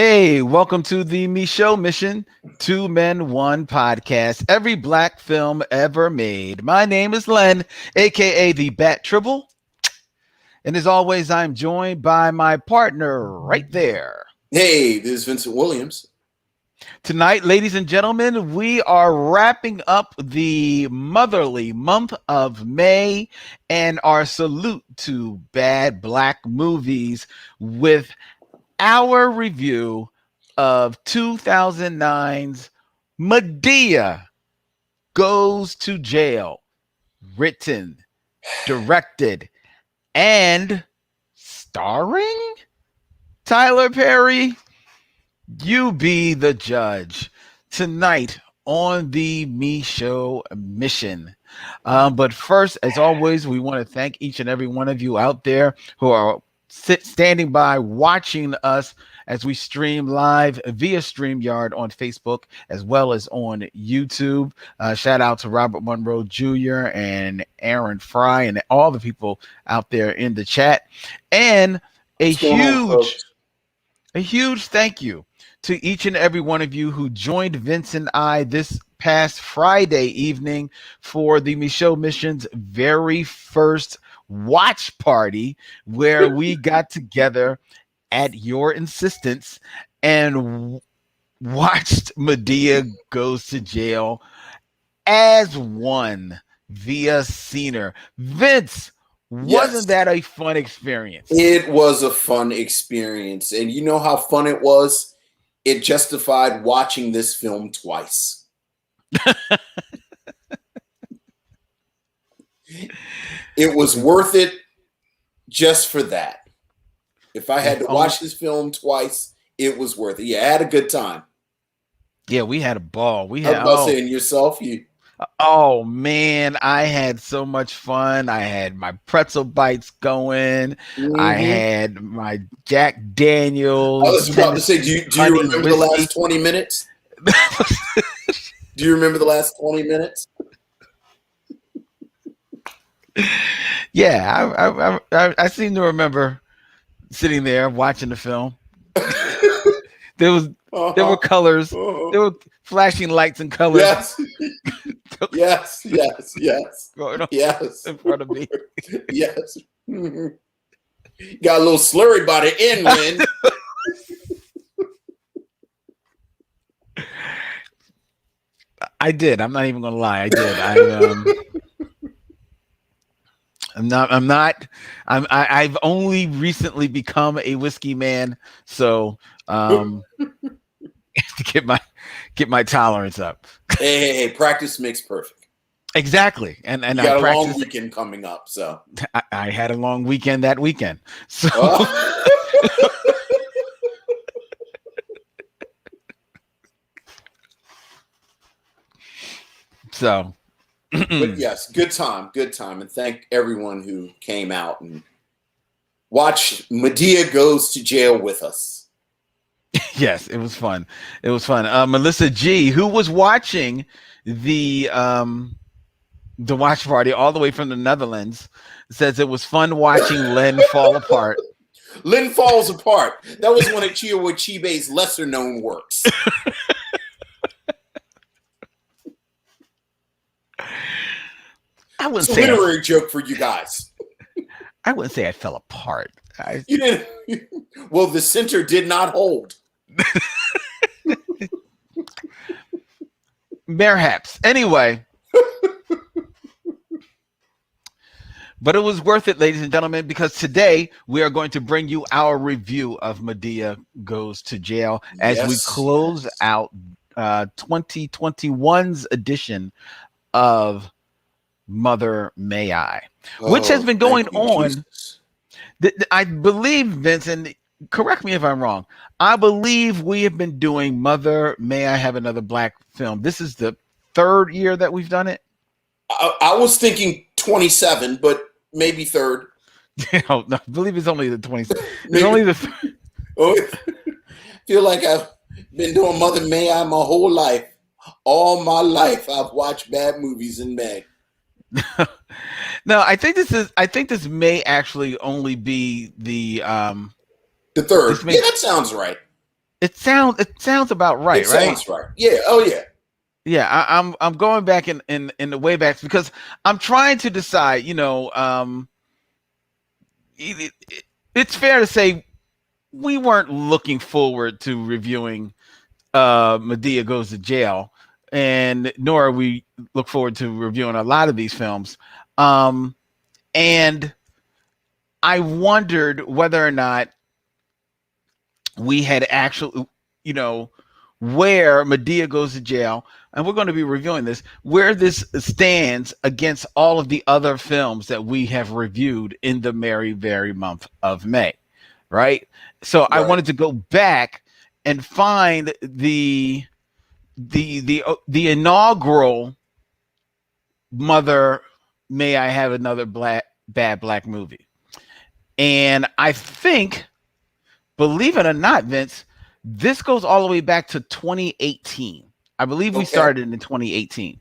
Hey, welcome to the Micheaux Mission, Two Men, One podcast, every black film ever made. My name is Len, aka the Bat Tribble. And as always, I'm joined by my partner right there. Hey, this is Vincent Williams. Tonight, ladies and gentlemen, we are wrapping up the motherly month of May and our salute to bad black movies with our review of 2009's Madea Goes to Jail, written, directed, and starring Tyler Perry. You be the judge tonight on the Micheaux Mission. But first, as always, we want to thank each and every one of you out there who are standing by watching us as we stream live via StreamYard on Facebook as well as on YouTube. Shout out to Robert Monroe Jr. and Aaron Fry and all the people out there in the chat. And a huge thank you to each and every one of you who joined Vince and I this past Friday evening for the Micheaux Mission's very first watch party, where we got together at your insistence and watched Madea Goes to Jail as one via Scener. Vince, wasn't that a fun experience? It was a fun experience. And you know how fun it was? It justified watching this film twice. It was worth it just for that. If I had to watch this film twice, it was worth it. Yeah, I had a good time. Yeah, we had a ball. I was about saying yourself, Oh man, I had so much fun. I had my pretzel bites going. Mm-hmm. I had my Jack Daniels. I was about to say, do you remember the last 20 minutes? Do you remember the last 20 minutes? Yeah, I seem to remember sitting there watching the film. There were colors. There were flashing lights and colors. Yes. yes. Going on in front of me. Yes. Mm-hmm. Got a little slurry by the end, man. I did. I'm not even gonna lie. I did. I've only recently become a whiskey man, so to get my tolerance up. Hey, practice makes perfect. Exactly. And you got a long weekend coming up, so I had a long weekend that weekend. So so but yes, good time. And thank everyone who came out and watched Madea Goes to Jail with us. Yes, it was fun. Melissa G, who was watching the watch party all the way from the Netherlands, says it was fun watching Len fall apart. Len Falls Apart. That was one of Chiwetel Chibe's lesser known works. I wouldn't say a literary joke for you guys. I wouldn't say I fell apart. You didn't. Well, the center did not hold. Perhaps. Anyway. But it was worth it, ladies and gentlemen, because today we are going to bring you our review of Madea Goes to Jail as we close out 2021's edition of Mother May I, which has been going on. I believe, Vincent, correct me if I'm wrong. I believe we have been doing Mother May I Have Another Black Film. This is the third year that we've done it. I was thinking 27, but maybe third. No, I believe it's only the 27. It's only the third. Feel like I've been doing Mother May I my whole life. All my life, I've watched bad movies in May. No, I think this may actually only be the third. Yeah, that sounds right. It sounds about right, It sounds right. Yeah. Oh yeah. Yeah, I'm going back in the way back because I'm trying to decide. It's fair to say we weren't looking forward to reviewing Madea Goes to Jail, and nor we look forward to reviewing a lot of these films. And I wondered whether or not we had actually, where Madea Goes to Jail, and we're going to be reviewing this, where this stands against all of the other films that we have reviewed in the very month of May, right? So I wanted to go back and find the inaugural Mother May I Have Another Bad Black Movie. And I think, believe it or not, Vince, this goes all the way back to 2018. I believe we started in 2018.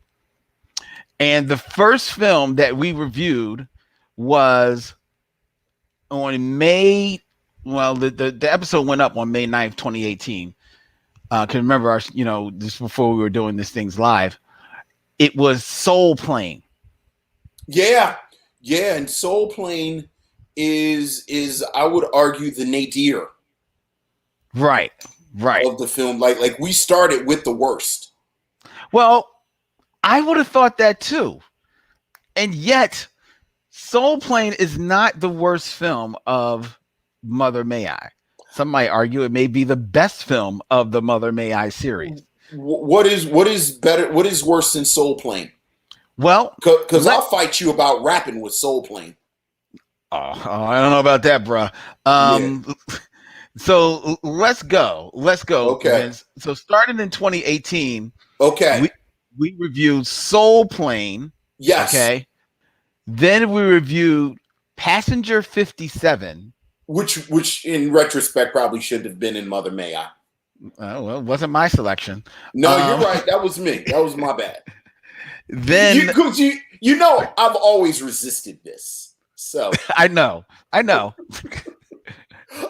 And the first film that we reviewed was on May. Well, the episode went up on May 9th, 2018. Can remember just before we were doing this things live. It was Soul Plane. Yeah. And Soul Plane is I would argue the nadir. Right. Of the film. Like we started with the worst. Well, I would have thought that too. And yet, Soul Plane is not the worst film of Mother May I. Some might argue it may be the best film of the Mother May I series. What is better? What is worse than Soul Plane? Well, because I'll fight you about rapping with Soul Plane. Oh, I don't know about that, bro. So let's go. Okay. Vince. So starting in 2018. Okay. We reviewed Soul Plane. Yes. Okay. Then we reviewed Passenger 57. Which in retrospect probably shouldn't have been in Mother May I. Well, it wasn't my selection. No, you're right. That was me. That was my bad. Then I've always resisted this. So I know.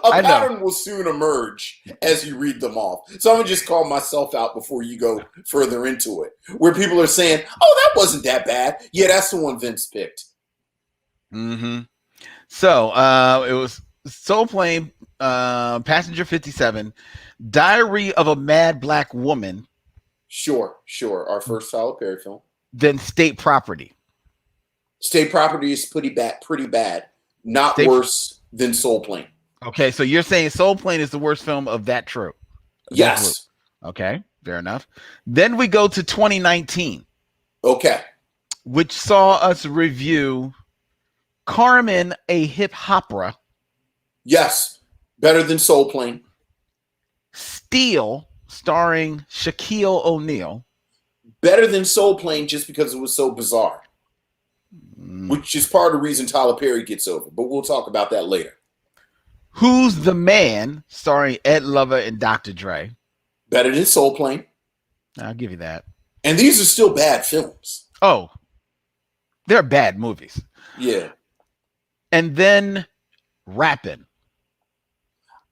A pattern will soon emerge as you read them off. So I'm gonna just call myself out before you go further into it. Where people are saying, "Oh, that wasn't that bad." Yeah, that's the one Vince picked. Mm-hmm. So it was Soul Plane, Passenger 57, Diary of a Mad Black Woman. Sure. Our first Tyler Perry film. Then State Property. State Property is pretty bad. Not worse than Soul Plane. Okay, so you're saying Soul Plane is the worst film of that trope? Yes. Okay, fair enough. Then we go to 2019. Okay. Which saw us review Carmen, a Hip Hopera. Yes. Better than Soul Plane. Steel, starring Shaquille O'Neal. Better than Soul Plane just because it was so bizarre. Which is part of the reason Tyler Perry gets over. But we'll talk about that later. Who's the Man, starring Ed Lover and Dr. Dre. Better than Soul Plane. I'll give you that. And these are still bad films. Oh, they're bad movies. Yeah. And then Rappin'.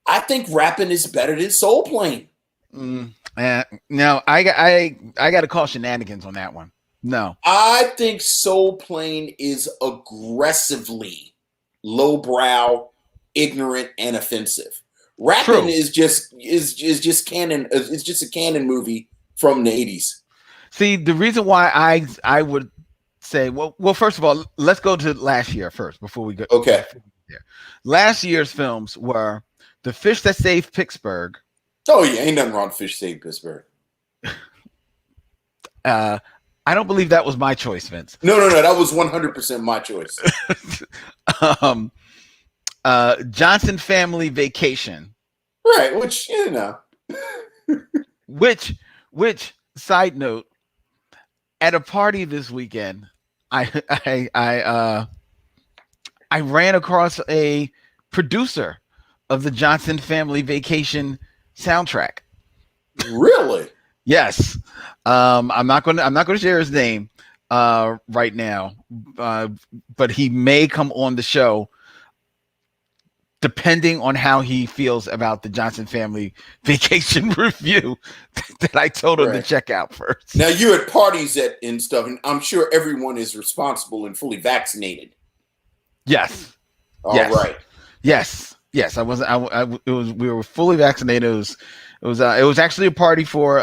I think Rappin' is better than Soul Plane. No, I got to call shenanigans on that one. No. I think Soul Plane is aggressively lowbrow, ignorant, and offensive. Rappin' is just canon. It's just a canon movie from the 80s. See, the reason why I would say, well, first of all, let's go to last year first before we go. Okay. Last year's films were The Fish That Saved Pittsburgh. Oh yeah, ain't nothing wrong with Fish Saved Pittsburgh. I don't believe that was my choice, Vince. No, that was 100% my choice. Johnson Family Vacation. Right, which Which side note, at a party this weekend, I ran across a producer of the Johnson Family Vacation soundtrack. Really? Yes. I'm not going to share his name right now, but he may come on the show. depending on how he feels about the Johnson Family Vacation review that I told him to check out first. Now you're at parties and stuff, and I'm sure everyone is responsible and fully vaccinated. Yes. All right. Yes. I wasn't. It was. We were fully vaccinated. It was actually a party for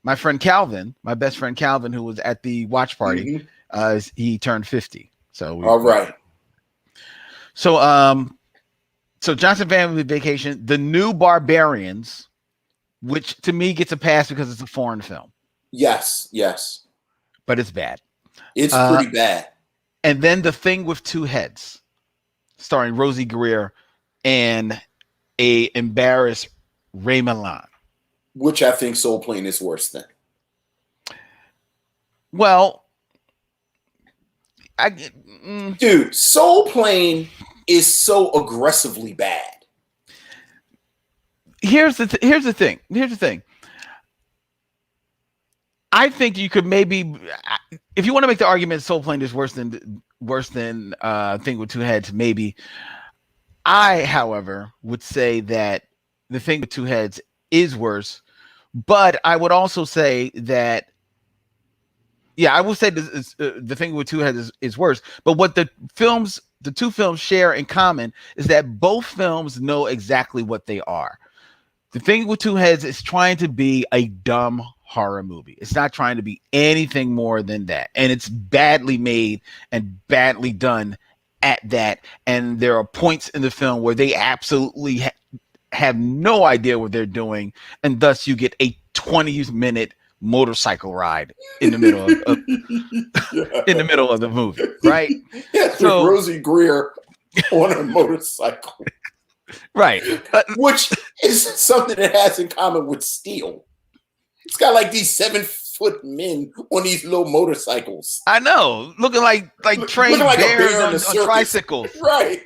my friend Calvin, my best friend Calvin, who was at the watch party. He turned 50. So all right. So Johnson Family Vacation, The New Barbarians, which to me gets a pass because it's a foreign film. Yes. But it's bad. It's pretty bad. And then The Thing with Two Heads, starring Rosie Greer and a embarrassed Ray Milland. Which I think Soul Plane is worse than. Well, dude, Soul Plane is so aggressively bad. Here's the thing. I think you could maybe, if you want to make the argument Soul Plane is worse than Thing with Two Heads, maybe. I, however, would say that The Thing with Two Heads is worse, but I would also say that, I will say this, The Thing with Two Heads is worse. But what the two films share in common is that both films know exactly what they are. The Thing with Two Heads is trying to be a dumb horror movie. It's not trying to be anything more than that. And it's badly made and badly done at that. And there are points in the film where they absolutely have no idea what they're doing. And thus you get a 20-minute motorcycle ride in the middle of in the middle of the movie, right? Yes, so, with Rosie Greer on a motorcycle. Right. Which is something that has in common with Steel. It's got like these 7-foot men on these little motorcycles. I know. Looking like trained bears on tricycles. Right.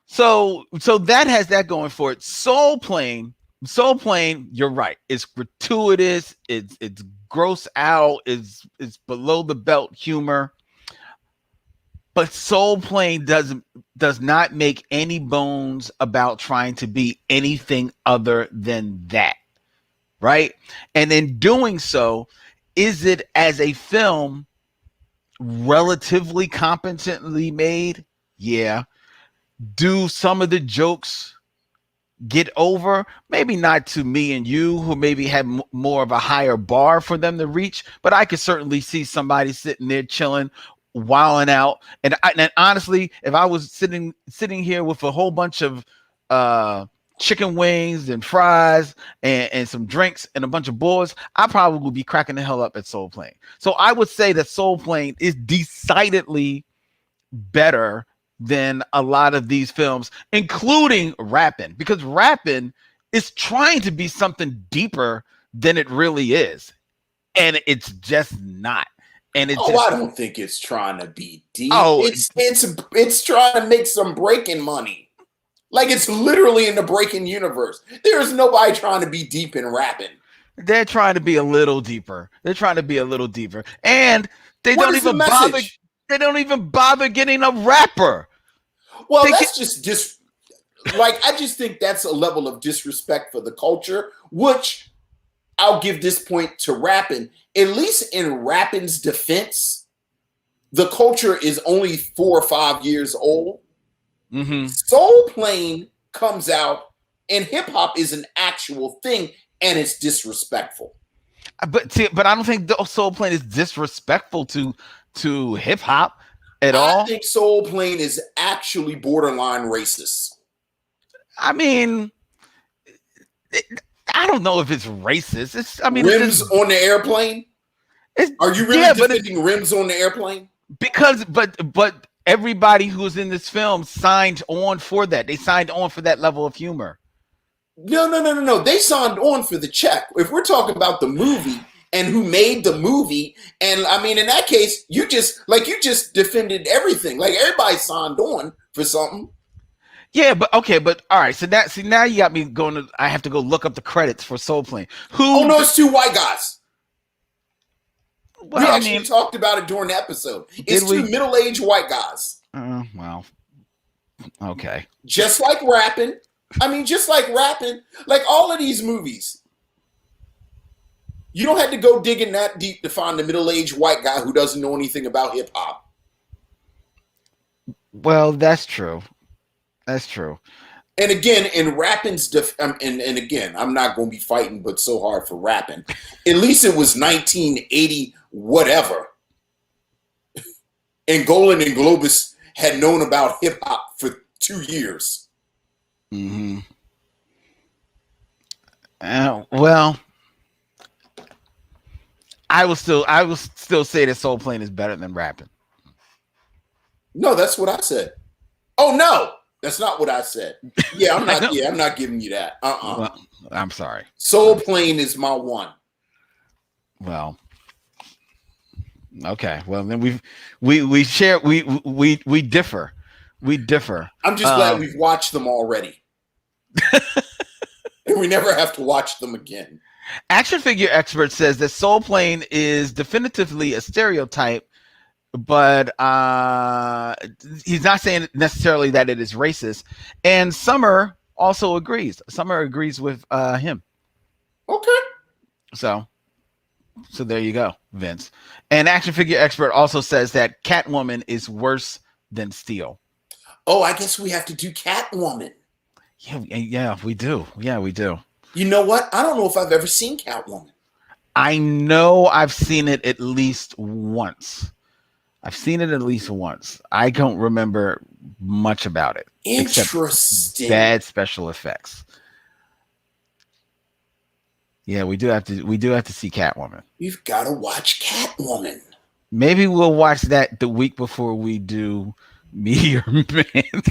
So that has that going for it. Soul Plane, you're right. It's gratuitous, it's gross out, it's below the belt humor. But Soul Plane does not make any bones about trying to be anything other than that. Right? And in doing so, is it as a film relatively competently made? Yeah. Do some of the jokes get over? Maybe not to me and you, who maybe have more of a higher bar for them to reach, but I could certainly see somebody sitting there chilling, wilding out. And honestly, if I was sitting here with a whole bunch of chicken wings and fries and some drinks and a bunch of boys, I probably would be cracking the hell up at Soul Plane. So I would say that Soul Plane is decidedly better than a lot of these films, including Rappin', because Rappin' is trying to be something deeper than it really is, and it's just not. And it I don't think it's trying to be deep. It's trying to make some breaking money. Like, it's literally in the breaking universe. There's nobody trying to be deep in Rappin'. They're trying to be a little deeper. And they don't even bother. They don't even bother getting a rapper. Well, that's just like, I just think that's a level of disrespect for the culture, which I'll give this point to Rappin'. At least in Rappin's defense, the culture is only 4 or 5 years old. Mm-hmm. Soul Plane comes out and hip hop is an actual thing, and it's disrespectful. But I don't think Soul Plane is disrespectful to hip hop at all. I think Soul Plane is actually borderline racist. I mean, I don't know if it's racist. Rims on the airplane. Are you really defending rims on the airplane? Because, but everybody who's in this film signed on for that. They signed on for that level of humor. No. They signed on for the check. If we're talking about the movie and who made the movie, and I mean, in that case, you just defended everything. Like, everybody signed on for something. Yeah, but okay, but all right. So now you got me going. I have to go look up the credits for Soul Plane. It's 2 white guys. Well, we actually talked about it during the episode. It's 2 middle-aged white guys. Well, Okay. Just like rapping. I mean, just like rapping. Like all of these movies. You don't have to go digging that deep to find the middle-aged white guy who doesn't know anything about hip-hop. Well, that's true. That's true. And again, in rapping's and again, I'm not going to be fighting but so hard for rapping. At least it was 1980 whatever. And Golan and Globus had known about hip-hop for 2 years. Mm-hmm. Well, I will still say that soul plane is better than rapping. No, that's what I said. Oh no, that's not what I said. Yeah, I'm not. Yeah, I'm not giving you that. Well, I'm sorry. Soul plane is my one. Well, okay. Well, then we share we differ. We differ. I'm just glad we've watched them already, and we never have to watch them again. Action figure expert says that soul plane is definitively a stereotype, but he's not saying necessarily that it is racist. And Summer also agrees. Summer agrees with him. Okay. So there you go, Vince. And action figure expert also says that Catwoman is worse than Steel. Oh, I guess we have to do Catwoman. Yeah, we do. Yeah, we do. You know what? I don't know if I've ever seen Catwoman. I know I've seen it at least once. I don't remember much about it. Interesting. Bad special effects. Yeah, we do have to see Catwoman. We've got to watch Catwoman. Maybe we'll watch that the week before we do Meteor Man.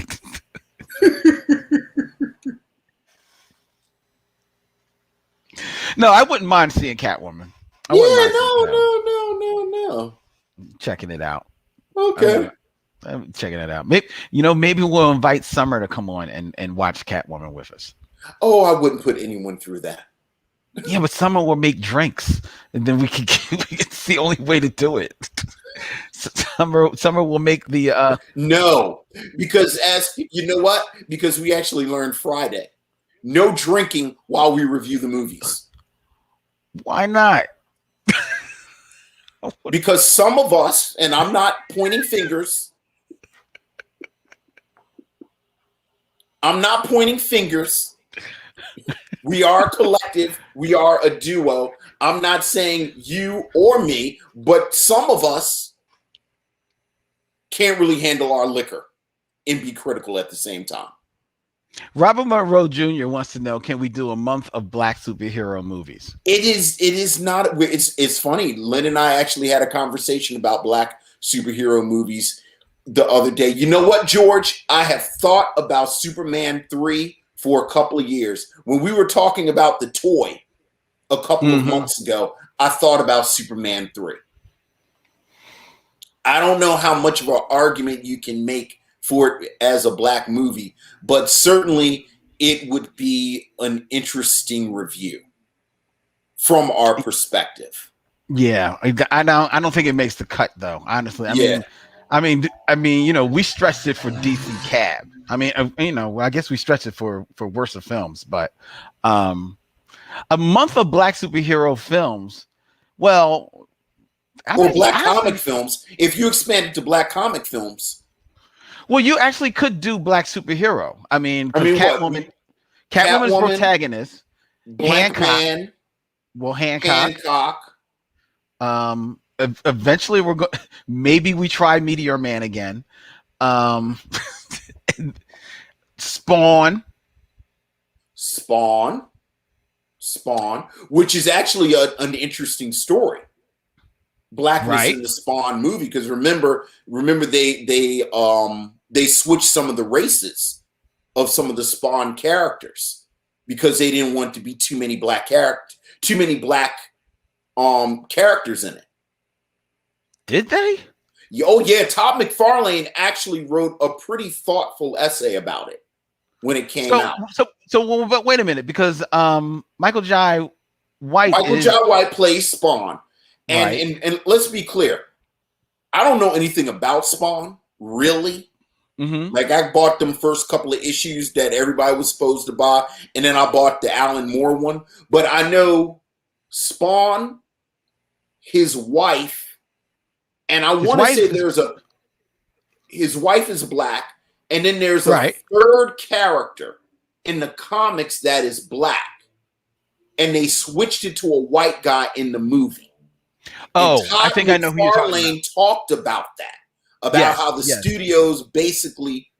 No, I wouldn't mind seeing Catwoman. No. Checking it out. Okay. I'm checking it out. Maybe we'll invite Summer to come on and watch Catwoman with us. Oh, I wouldn't put anyone through that. Yeah, but Summer will make drinks, and then we can. It's the only way to do it. Summer will make the. No, because as you know what? Because we actually learned Friday. No drinking while we review the movies. Why not? Because some of us, and I'm not pointing fingers. We are a collective. We are a duo. I'm not saying you or me, but some of us can't really handle our liquor and be critical at the same time. Robert Monroe Jr. wants to know: can we do a month of Black superhero movies? It is not. It's funny. Len and I actually had a conversation about Black superhero movies the other day. You know what, George? I have thought about Superman 3 for a couple of years. When we were talking about the toy a couple of months ago, I thought about Superman 3. I don't know how much of an argument you can make for it as a Black movie, but certainly it would be an interesting review from our perspective. Yeah, I don't think it makes the cut though. Honestly, I mean, we stretched it for DC Cab. I mean, I guess we stretched it for worse of films, but a month of Black superhero films. Well, Black comic films. If you expand it to Black comic films. Well, you actually could do Black superhero. I mean Catwoman's protagonist, Hancock. Hancock. Eventually we're going. Maybe we try Meteor Man again. Spawn, which is actually an interesting story. Blackness in the Spawn movie, because remember they switched some of the races of some of the Spawn characters because they didn't want to be too many black characters in it. Did they? Oh yeah, Todd McFarlane actually wrote a pretty thoughtful essay about it when it came out. But wait a minute, because Michael Jai White plays Spawn. And let's be clear, I don't know anything about Spawn, really. Mm-hmm. Like I bought them first couple of issues that everybody was supposed to buy, and then I bought the Alan Moore one. But I know Spawn, his wife, and I want to say his wife is black, and then there's a third character in the comics that is black, and they switched it to a white guy in the movie. Oh, I think I know who you're talking about. McFarlane talked about that, about how the studios basically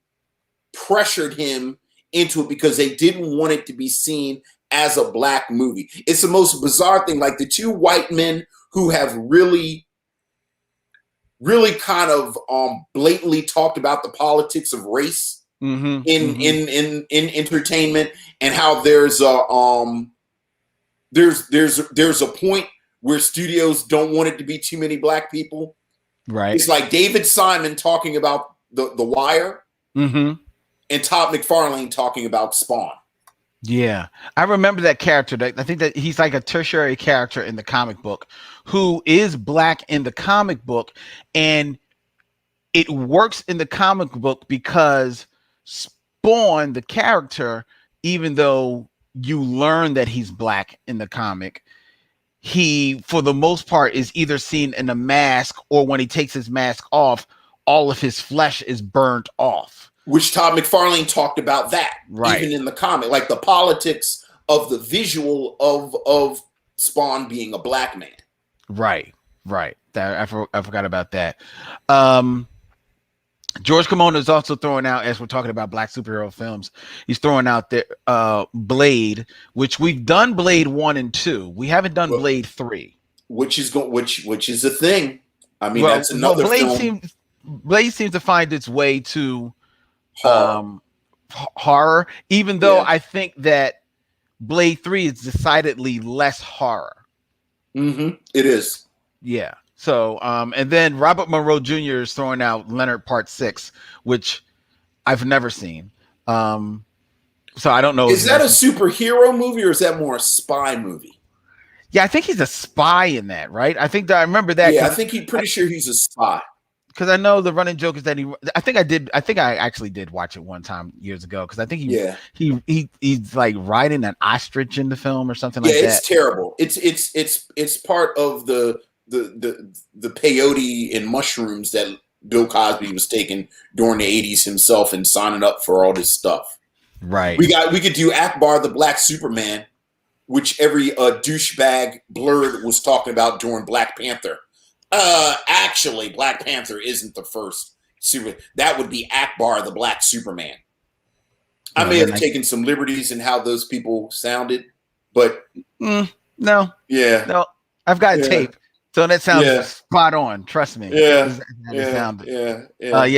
pressured him into it because they didn't want it to be seen as a black movie. It's the most bizarre thing. Like the two white men who have really kind of blatantly talked about the politics of race in entertainment, and how there's a point where studios don't want it to be too many black people. Right. It's like David Simon talking about the Wire, and Todd McFarlane talking about Spawn. Yeah, I remember that character. I think that he's like a tertiary character in the comic book who is black in the comic book, and it works in the comic book because Spawn, the character, even though you learn that he's black in the comic, he, for the most part, is either seen in a mask, or when he takes his mask off, all of his flesh is burnt off. Which Todd McFarlane talked about that, even in the comic, like the politics of the visual of Spawn being a black man. Right. That I forgot about that. George Kimona is also throwing out, as we're talking about black superhero films, he's throwing out the Blade, which we've done Blade 1 and 2. We haven't done Blade 3. Which is a thing. I mean, that's another film. Blade seems to find its way to horror, even though I think that Blade 3 is decidedly less horror. It is. Yeah. So, and then Robert Monroe Jr. is throwing out Leonard Part 6, which I've never seen. So I don't know. Is that a superhero movie, or is that more a spy movie? Yeah, I think he's a spy in that, right? I think that I remember that. Yeah, I think pretty sure he's a spy. Because I know the running joke is that I think I actually did watch it one time years ago, because I think he's like riding an ostrich in the film or something like that. Yeah, it's terrible. It's part of the peyote and mushrooms that Bill Cosby was taking during the 80s himself, and signing up for all this stuff. Right. We could do Akbar the Black Superman, which every douchebag blurred was talking about during Black Panther. Actually, Black Panther isn't the first super. That would be Akbar the Black Superman. I may have taken some liberties in how those people sounded, but no. Yeah. No, I've got tape. So that sounds spot on. Trust me. Yeah.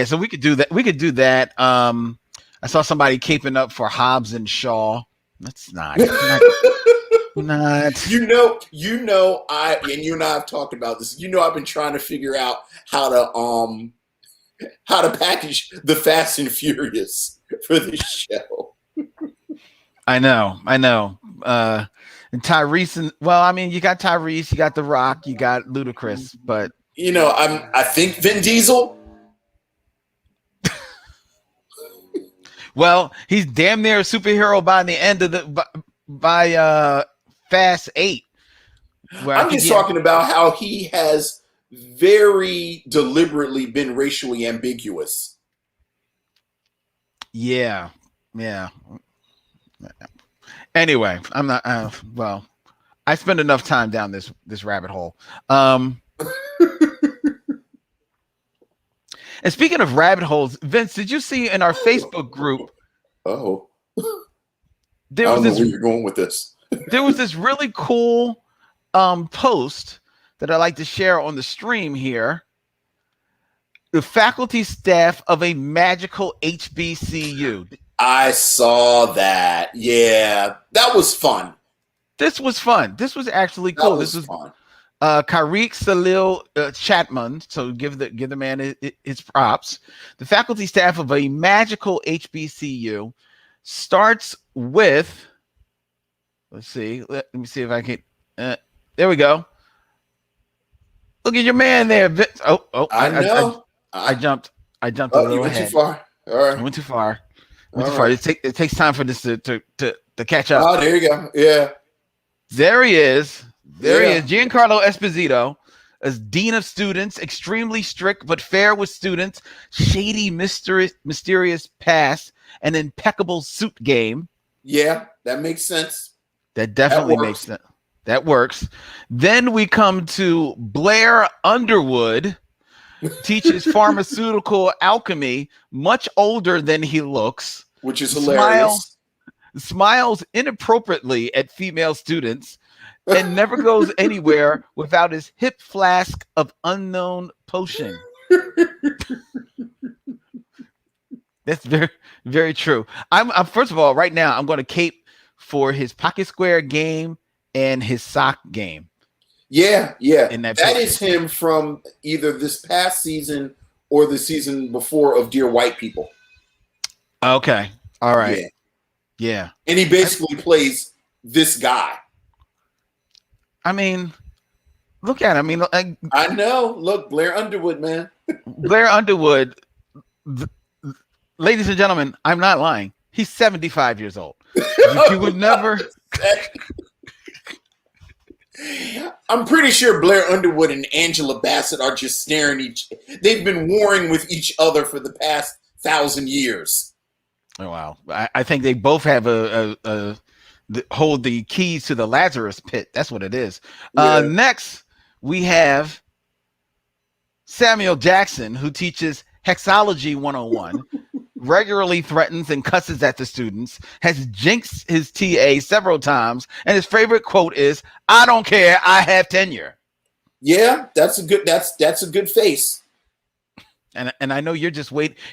So we could do that. I saw somebody caping up for Hobbs and Shaw. That's not. Not. You know, you and I have talked about this. You know, I've been trying to figure out how to package the Fast and Furious for this show. I know. And Tyrese, you got Tyrese, you got The Rock, you got Ludacris, but I think Vin Diesel. Well, he's damn near a superhero by the end of by Fast 8. I'm just talking about how he has very deliberately been racially ambiguous. Yeah. Anyway, I'm not. I spend enough time down this rabbit hole. And speaking of rabbit holes, Vince, did you see in our Facebook group? Oh, I don't know where you're going with this. There was this really cool post that I like to share on the stream here. The faculty staff of a magical HBCU. I saw that. Yeah, that was fun. This was fun. This was actually cool. This was fun. Karik Salil Chatman. So give the man his props. The faculty staff of a magical HBCU starts with. Let's see. Let me see if I can. There we go. Look at your man there. Oh! I know. I jumped a little ahead. Too far. All right. I went too far. All Too far. right. It takes time for this to catch up. Oh, there you go. Yeah. There he is. There he Yeah. is. Giancarlo Esposito, as dean of students, extremely strict but fair with students, shady, mysterious past, an impeccable suit game. Yeah, that makes sense. That definitely makes sense. That works. Then we come to Blair Underwood, teaches pharmaceutical alchemy, much older than he looks. Which is hilarious. Smiles inappropriately at female students, and never goes anywhere without his hip flask of unknown potion. That's very, very true. I'm first of all, right now, I'm going to cape for his pocket square game and his sock game. Yeah. That is him from either this past season or the season before of Dear White People. Okay. All right. Yeah. And he basically plays this guy. I mean, look at him. I know. Look, Blair Underwood, man. Blair Underwood, ladies and gentlemen, I'm not lying. He's 75 years old. You would never. I'm pretty sure Blair Underwood and Angela Bassett are just staring they've been warring with each other for the past 1,000 years. Oh, wow. I think they both have hold the keys to the Lazarus pit. That's what it is. Yeah. Next, we have Samuel Jackson, who teaches Hexology 101, regularly threatens and cusses at the students, has jinxed his TA several times, and his favorite quote is, "I don't care, I have tenure." Yeah, that's a good face. And I know you're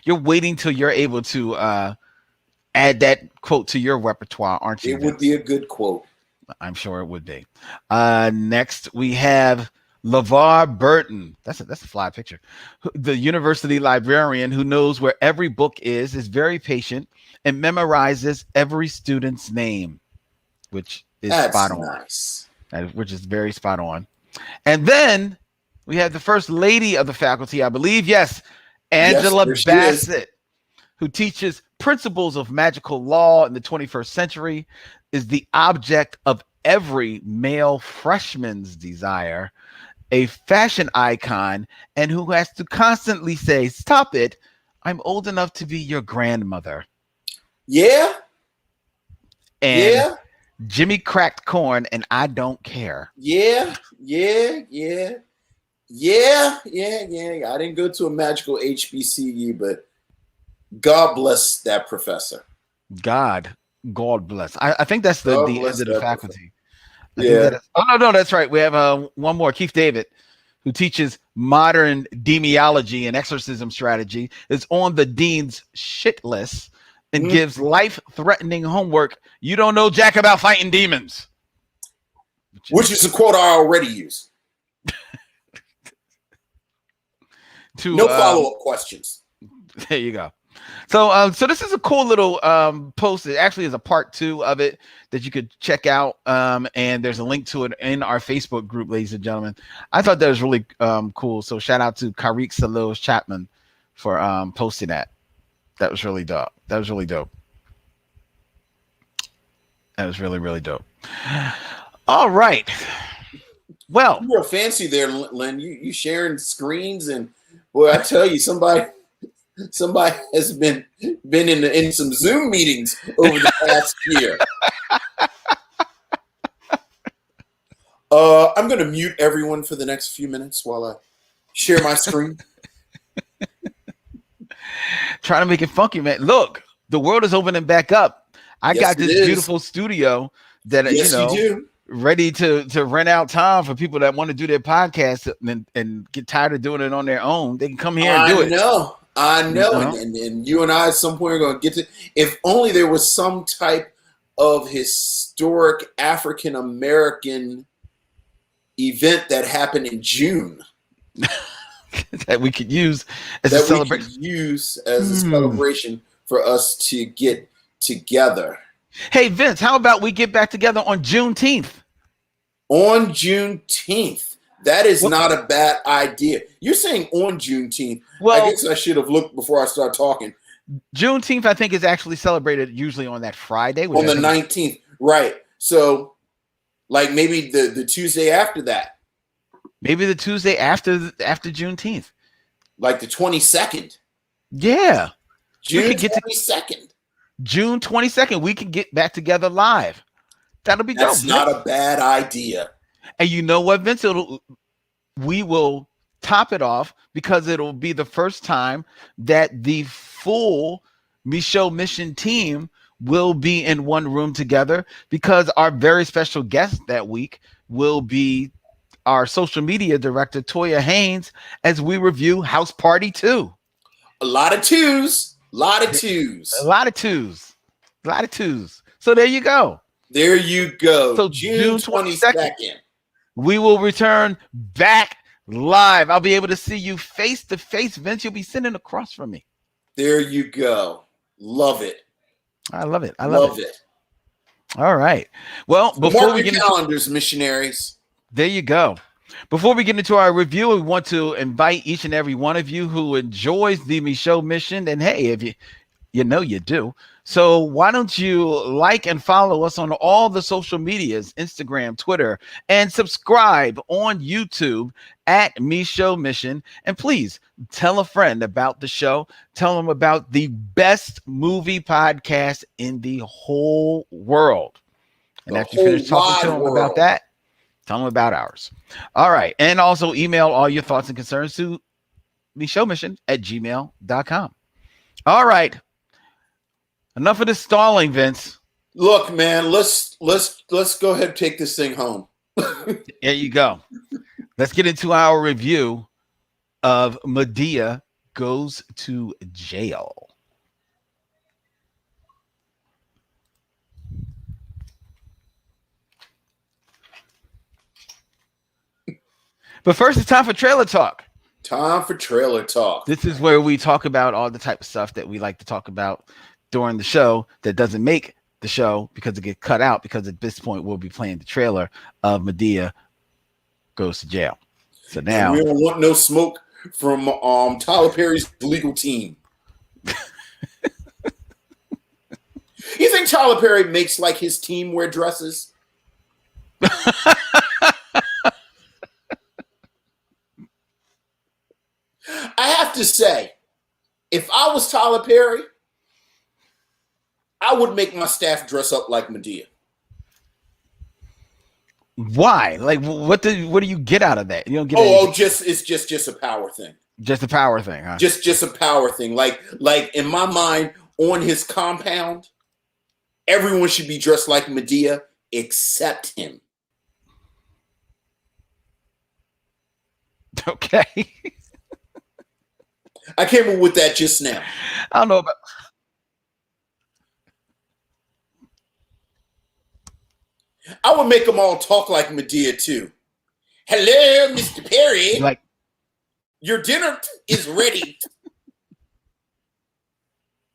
waiting till you're able to add that quote to your repertoire, aren't you? It would be a good quote. I'm sure it would be. Next, we have LeVar Burton. That's a fly picture. The university librarian who knows where every book is very patient, and memorizes every student's name, which is spot on. Nice. Which is very spot on. And then we have the first lady of the faculty, I believe. Yes, Angela Bassett, who teaches principles of magical law in the 21st century, is the object of every male freshman's desire, a fashion icon, and who has to constantly say, "Stop it, I'm old enough to be your grandmother." Yeah. And Jimmy cracked corn, and I don't care. Yeah. I didn't go to a magical HBCU, but God bless that professor. God bless. I think that's the end of the faculty. Yeah. No, that's right. We have one more. Keith David, who teaches modern demiology and exorcism strategy, is on the dean's shit list and gives life-threatening homework. You don't know jack about fighting demons. Which is a quote I already use. No follow-up questions. There you go. So this is a cool little post. It actually is a part 2 of it that you could check out. And there's a link to it in our Facebook group, ladies and gentlemen. I thought that was really cool. So shout out to Karik Salil Chapman for posting that. That was really dope. That was really dope. That was really, really dope. All right. Well, you're fancy there, Len. You sharing screens, and boy, I tell you, somebody has been in some Zoom meetings over the past year. I'm going to mute everyone for the next few minutes while I share my screen. Trying to make it funky, man. Look, the world is opening back up. I got this beautiful studio that you do. Ready to rent out time for people that want to do their podcast and get tired of doing it on their own. They can come here and do it. I know. And you and I at some point are going to get to, if only there was some type of historic African American event that happened in June that we could use as a celebration for us to get together. Hey, Vince, how about we get back together on Juneteenth? On Juneteenth. That is not a bad idea. You're saying on Juneteenth. Well, I guess I should have looked before I start talking. Juneteenth, I think, is actually celebrated usually on that Friday, which On the 19th, right? So, like maybe the Tuesday after that, maybe the Tuesday after Juneteenth, like the 22nd. Yeah, we June could get to 22nd. June 22nd. We can get back together live. That'll be dope. That's not a bad idea. And you know what, Vince? We will top it off because it'll be the first time that the full Micheaux Mission team will be in one room together, because our very special guest that week will be our social media director, Toya Haynes, as we review House Party 2. A lot of twos. A lot of twos. So there you go. So June 22nd. We will return back live. I'll be able to see you face to face, Vince. You'll be sitting across from me. There you go. Love it. I love it. Love it. All right. Well, so before we get into calendars, missionaries. There you go. Before we get into our review, we want to invite each and every one of you who enjoys the Micheaux Mission. And hey, if you know you do. So why don't you like and follow us on all the social medias, Instagram, Twitter, and subscribe on YouTube at Micheaux Mission. And please tell a friend about the show. Tell them about the best movie podcast in the whole world. And after you finish talking to them about that, tell them about ours. All right. And also email all your thoughts and concerns to micheauxmission@gmail.com. All right. Enough of this stalling, Vince. Look, man, let's go ahead and take this thing home. There you go. Let's get into our review of MADEA Goes to Jail. But first, it's time for trailer talk. This is where we talk about all the type of stuff that we like to talk about during the show that doesn't make the show because it gets cut out, because at this point we'll be playing the trailer of MADEA Goes to Jail. So now we don't want no smoke from Tyler Perry's legal team. You think Tyler Perry makes like his team wear dresses? I have to say, if I was Tyler Perry, I would make my staff dress up like MADEA. Why? Like, what do you get out of that? You don't get. It's just a power thing. Just a power thing, huh? Just a power thing. Like in my mind, on his compound, everyone should be dressed like MADEA except him. Okay. I came up with that just now. I don't know about. I would make them all talk like MADEA too. Hello, Mr. Perry. Like, your dinner is ready.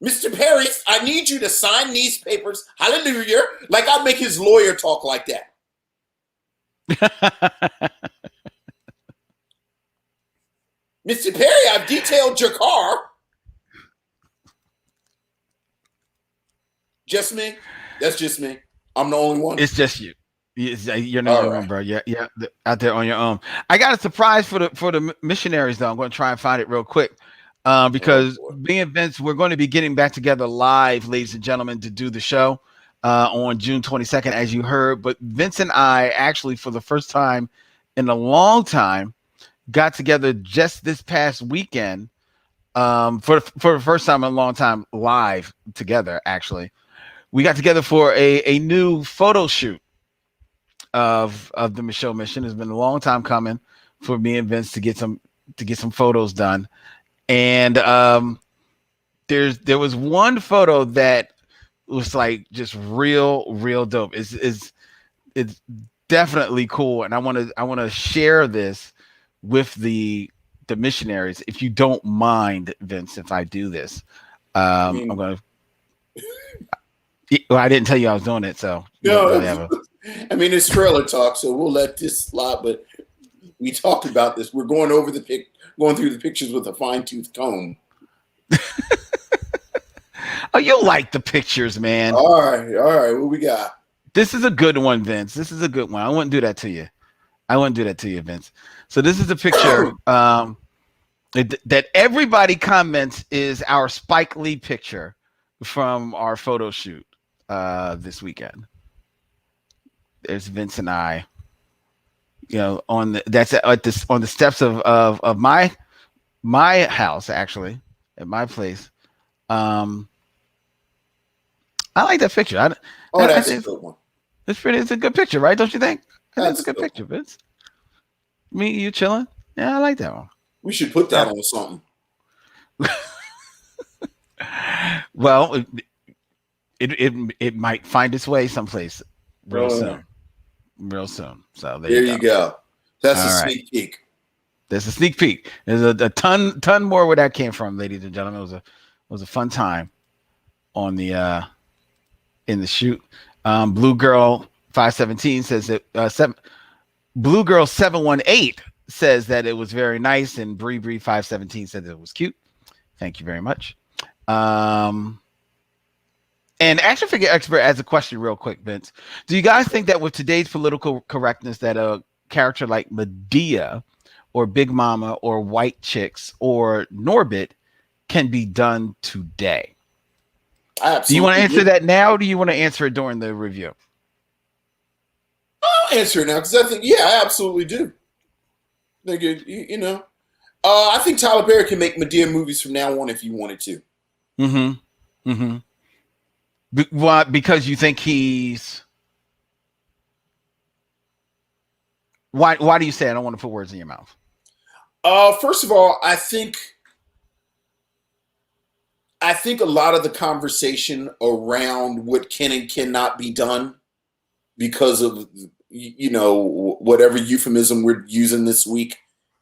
Mr. Perry, I need you to sign these papers. Hallelujah. Like I'd make his lawyer talk like that. Mr. Perry, I've detailed your car. Just me? That's just me. I'm the only one. It's just you. You're not one, bro. Yeah, out there on your own. I got a surprise for the missionaries, though. I'm going to try and find it real quick, because me and Vince, we're going to be getting back together live, ladies and gentlemen, to do the show on June 22nd, as you heard. But Vince and I actually, for the first time in a long time, got together just this past weekend for the first time in a long time live together. Actually, we got together for a new photo shoot of the Micheaux Mission. It's been a long time coming for me and Vince to get some photos done, and there was one photo that was like just real dope. It's definitely cool, and I want to share this with the missionaries, if you don't mind, Vince, if I do this. I'm gonna. Well, I didn't tell you I was doing it, so no. I mean, it's trailer talk, so we'll let this slide. But we talked about this. We're going through the pictures with a fine-tooth comb. Oh, you like the pictures, man. All right. What we got? This is a good one, Vince. This is a good one. I wouldn't do that to you. I wouldn't do that to you, Vince. So this is a picture that everybody comments is our Spike Lee picture from our photo shoot this weekend. There's Vince and I, on the steps of my house, actually, at my place. I like that picture. That's a good one. It's a good picture, right? Don't you think? That's a good picture, one. Vince. Me, you chilling? Yeah, I like that one. We should put that on something. Well, it might find its way someplace real soon. Real soon. So there you go. That's all a sneak peek. There's a sneak peek. There's a ton more where that came from, ladies and gentlemen. It was a fun time on the in the shoot. Blue Girl 517 says that Blue Girl 718 says that it was very nice, and Bree 517 said that it was cute. Thank you very much. And action figure expert adds a question real quick, Vince. Do you guys think that with today's political correctness that a character like Madea or Big Mama or White Chicks or Norbit can be done today? Do you want to answer that now, or do you want to answer it during the review? I'll answer it now because I think, I absolutely do. I think Tyler Perry can make Madea movies from now on if he wanted to. Why? Because you think he's... Why do you say? I don't want to put words in your mouth. First of all, I think a lot of the conversation around what can and cannot be done because of whatever euphemism we're using this week,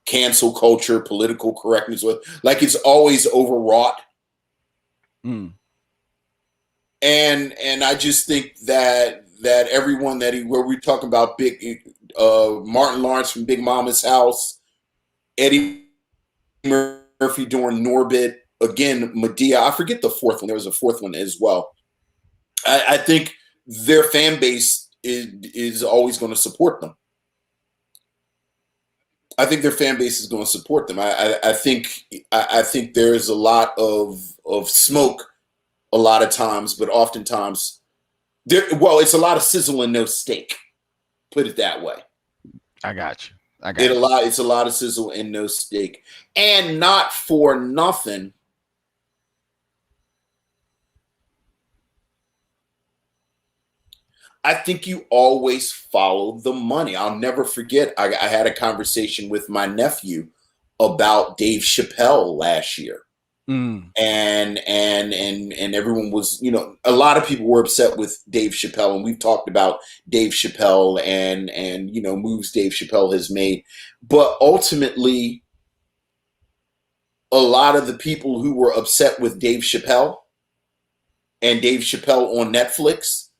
cancel culture, political correctness, like it's always overwrought. And I just think that everyone where we're talking about big Martin Lawrence from Big Mama's House, Eddie Murphy doing Norbit, again Madea, I forget the fourth one. There was a fourth one as well. I think their fan base is always going to support them. I think their fan base is going to support them. I think there's a lot of smoke a lot of times, but oftentimes it's a lot of sizzle and no steak. Put it that way. I got you. It's a lot of sizzle and no steak. And not for nothing, I think you always follow the money. I'll never forget, I had a conversation with my nephew about Dave Chappelle last year. And everyone was, a lot of people were upset with Dave Chappelle, and we've talked about Dave Chappelle and moves Dave Chappelle has made. But ultimately, a lot of the people who were upset with Dave Chappelle and Dave Chappelle on Netflix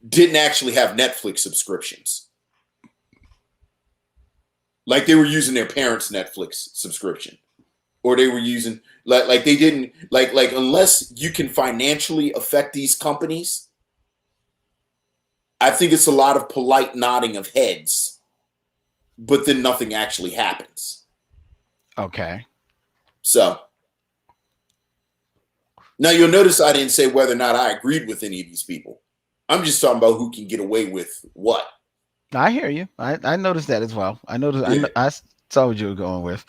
didn't actually have Netflix subscriptions. Like they were using their parents' Netflix subscription. Or they were using like they didn't like unless you can financially affect these companies. I think it's a lot of polite nodding of heads, but then nothing actually happens. Okay. So now you'll notice I didn't say whether or not I agreed with any of these people. I'm just talking about who can get away with what. I hear you. I noticed that as well. I noticed. Yeah. I saw what you were going with.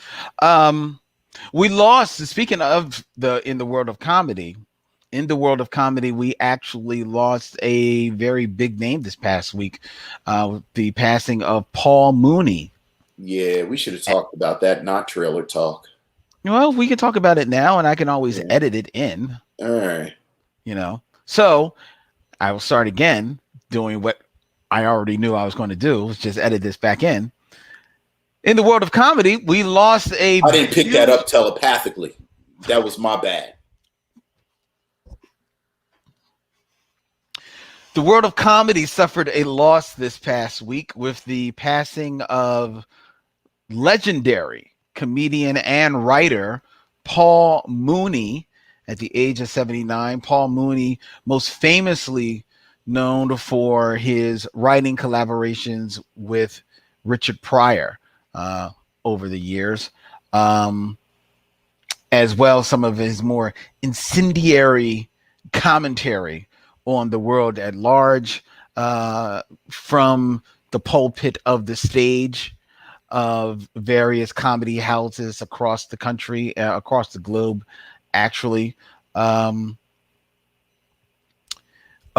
We lost. Speaking of in the world of comedy, we actually lost a very big name this past week. The passing of Paul Mooney. Yeah, we should have talked about that, not trailer talk. Well, we can talk about it now, and I can always edit it in. All right. So I will start again doing what I already knew I was going to do, was just edit this back in. In the world of comedy, we lost a... I didn't pick that up telepathically. That was my bad. The world of comedy suffered a loss this past week with the passing of legendary comedian and writer Paul Mooney at the age of 79. Paul Mooney, most famously known for his writing collaborations with Richard Pryor over the years, as well some of his more incendiary commentary on the world at large, from the pulpit of the stage of various comedy houses across the country, across the globe, actually. A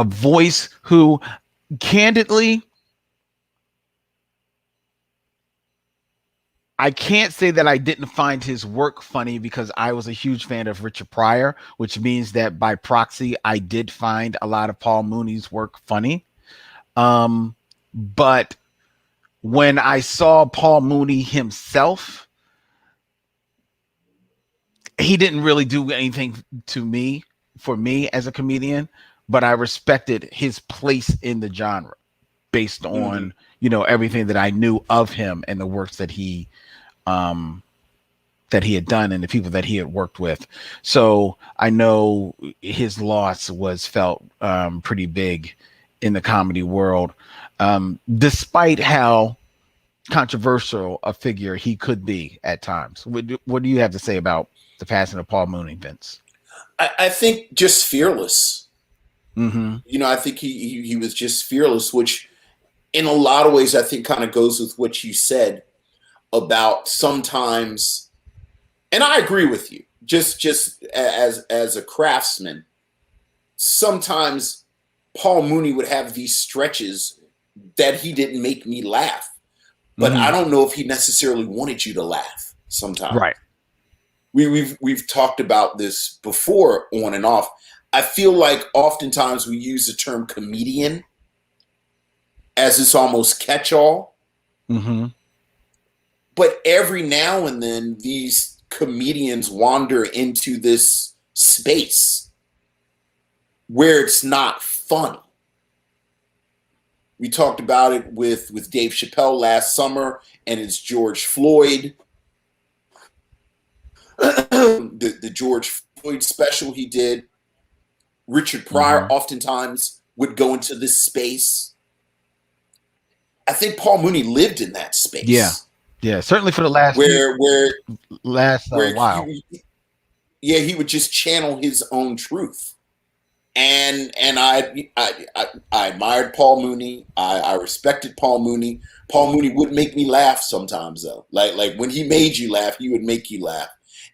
voice who, candidly, I can't say that I didn't find his work funny, because I was a huge fan of Richard Pryor, which means that by proxy, I did find a lot of Paul Mooney's work funny. But when I saw Paul Mooney himself, he didn't really do anything for me as a comedian, but I respected his place in the genre based on, everything that I knew of him and the works that he had done and the people that he had worked with. So I know his loss was felt pretty big in the comedy world, despite how controversial a figure he could be at times. What do you have to say about the passing of Paul Mooney, Vince? I think just fearless. Mm-hmm. I think he was just fearless, which in a lot of ways I think kind of goes with what you said about sometimes, and I agree with you, just as a craftsman, sometimes Paul Mooney would have these stretches that he didn't make me laugh, but I don't know if he necessarily wanted you to laugh sometimes. Right. We've talked about this before on and off. I feel like oftentimes we use the term comedian as this almost catch-all. Mm-hmm. But every now and then these comedians wander into this space where it's not funny. We talked about it with Dave Chappelle last summer and it's George Floyd. the George Floyd special he did. Richard Pryor oftentimes would go into this space. I think Paul Mooney lived in that space. Yeah, certainly for the last while. He would just channel his own truth, and I admired Paul Mooney. I respected Paul Mooney. Paul Mooney would make me laugh sometimes, though. Like when he made you laugh, he would make you laugh,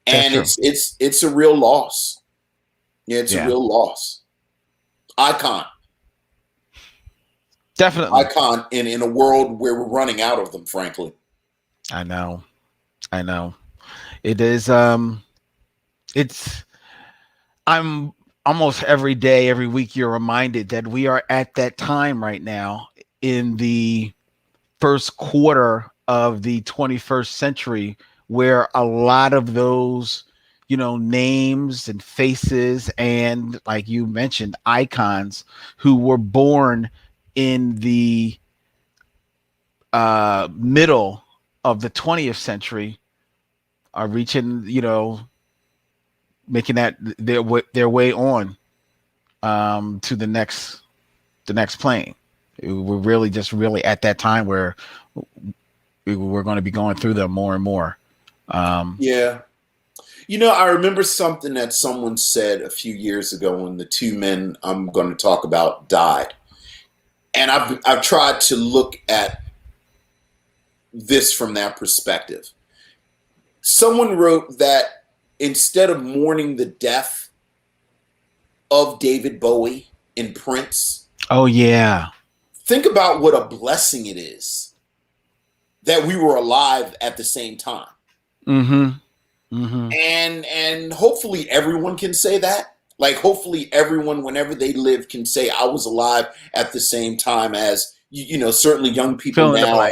and it's a real loss. Yeah, it's a real loss. Icon. Definitely. Icon in a world where we're running out of them, frankly. I know. It is, I'm almost every day, every week, you're reminded that we are at that time right now in the first quarter of the 21st century where a lot of those, names and faces and, like you mentioned, icons who were born in the middle of the 20th century are reaching, making that their way on to the next plane. We're really at that time where we're going to be going through them more and more. Yeah. I remember something that someone said a few years ago when the two men I'm going to talk about died. And I've tried to look at this from that perspective. Someone wrote that instead of mourning the death of David Bowie and Prince, oh yeah, think about what a blessing it is that we were alive at the same time. And hopefully everyone can say that. Like hopefully everyone, whenever they live, can say I was alive at the same time as certainly young people now. I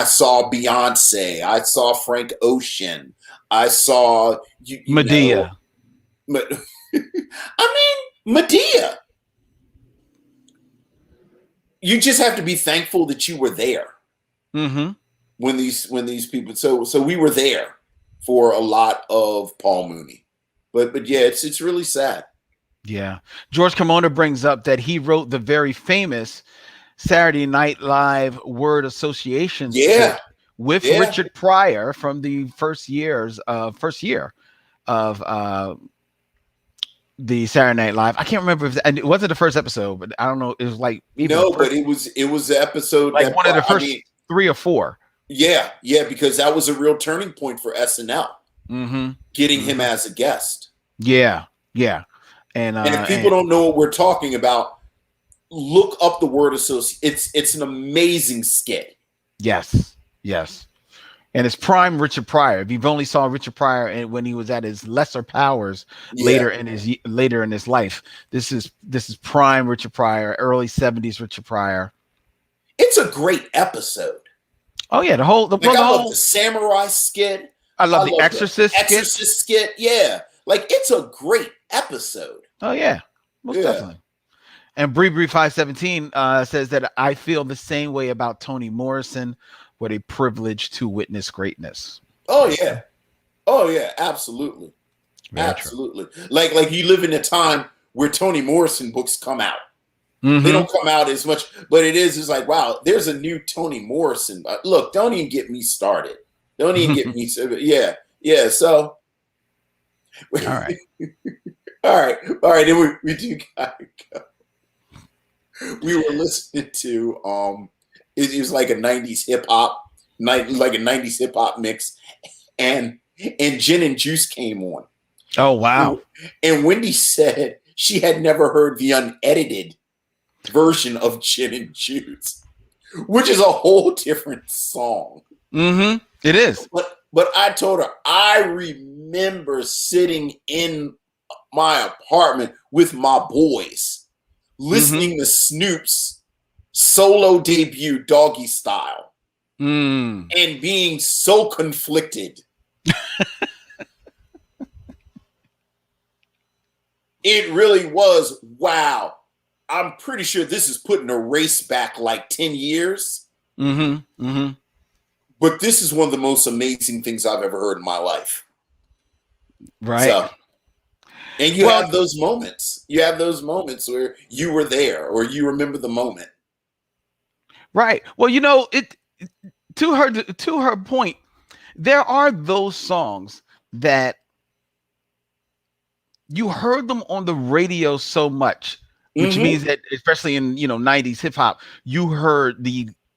saw Beyonce, I saw Frank Ocean, I saw Madea. Madea. You just have to be thankful that you were there when these people. So we were there for a lot of Paul Mooney. but yeah, it's really sad. Yeah. George Kimona brings up that he wrote the very famous Saturday Night Live word association Yeah, skit with yeah. Richard Pryor from the first year of the Saturday Night Live. I can't remember if and it wasn't the first episode, but I don't know. It was like either No, but first, it was the episode like that one of the I first mean, 3 or 4. yeah, yeah, because that was a real turning point for SNL, Mm-hmm. getting him Mm-hmm. as a guest. Yeah, yeah, And if people don't know what we're talking about, look up the word association. It's an amazing skit. yes, yes. And it's prime Richard Pryor. If you've only saw Richard Pryor and when he was at his lesser powers Yeah, later in his life, this is prime Richard Pryor, early 70s Richard Pryor. it's a great episode. Oh yeah, I love the samurai skit. I love the Exorcist skit. Yeah, like it's a great episode. Oh yeah, most definitely. And Bree 517 says that I feel the same way about Toni Morrison. What a privilege to witness greatness. Oh yeah, absolutely, Very absolutely. True. Like you live in a time where Toni Morrison books come out. Mm-hmm. They don't come out as much, but it's like, wow, there's a new Toni Morrison. Look, don't even get me started. Don't even get me started. Yeah. So, all right, all right. Then we do gotta go. We were listening to it was like a 90s hip hop, like a 90s hip hop mix, and Gin and Juice came on. Oh wow! And Wendy said she had never heard the unedited version of Gin and Juice, which is a whole different song. Mm-hmm. It is. But I told her I remember sitting in my apartment with my boys, listening to Snoop's solo debut, Doggy Style, and being so conflicted. It really was, wow. I'm pretty sure this is putting a race back like 10 years. Mm-hmm. Mm-hmm. But this is one of the most amazing things I've ever heard in my life. Right. So, and you have those moments. You have those moments where you were there or you remember the moment. Right. Well, to her point, there are those songs that you heard them on the radio so much, which means that especially in 90s hip hop, you heard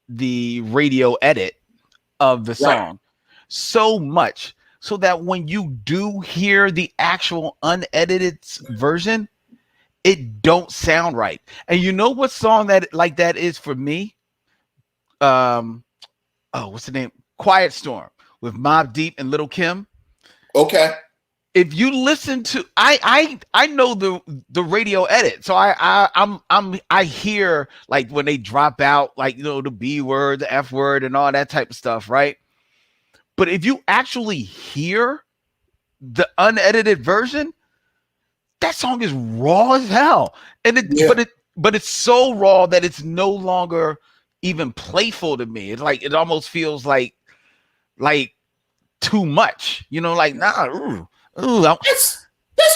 the radio edit of the song so much so that when you do hear the actual unedited version, it don't sound right. And you know what song that is for me? What's the name? Quiet Storm with Mobb Deep and Lil' Kim. Okay. If you listen to, I know the radio edit, so I hear like when they drop out, like the B word, the F word, and all that type of stuff, right? But if you actually hear the unedited version, that song is raw as hell, and but it's so raw that it's no longer even playful to me. It's like it almost feels like too much, like nah. Ooh, that's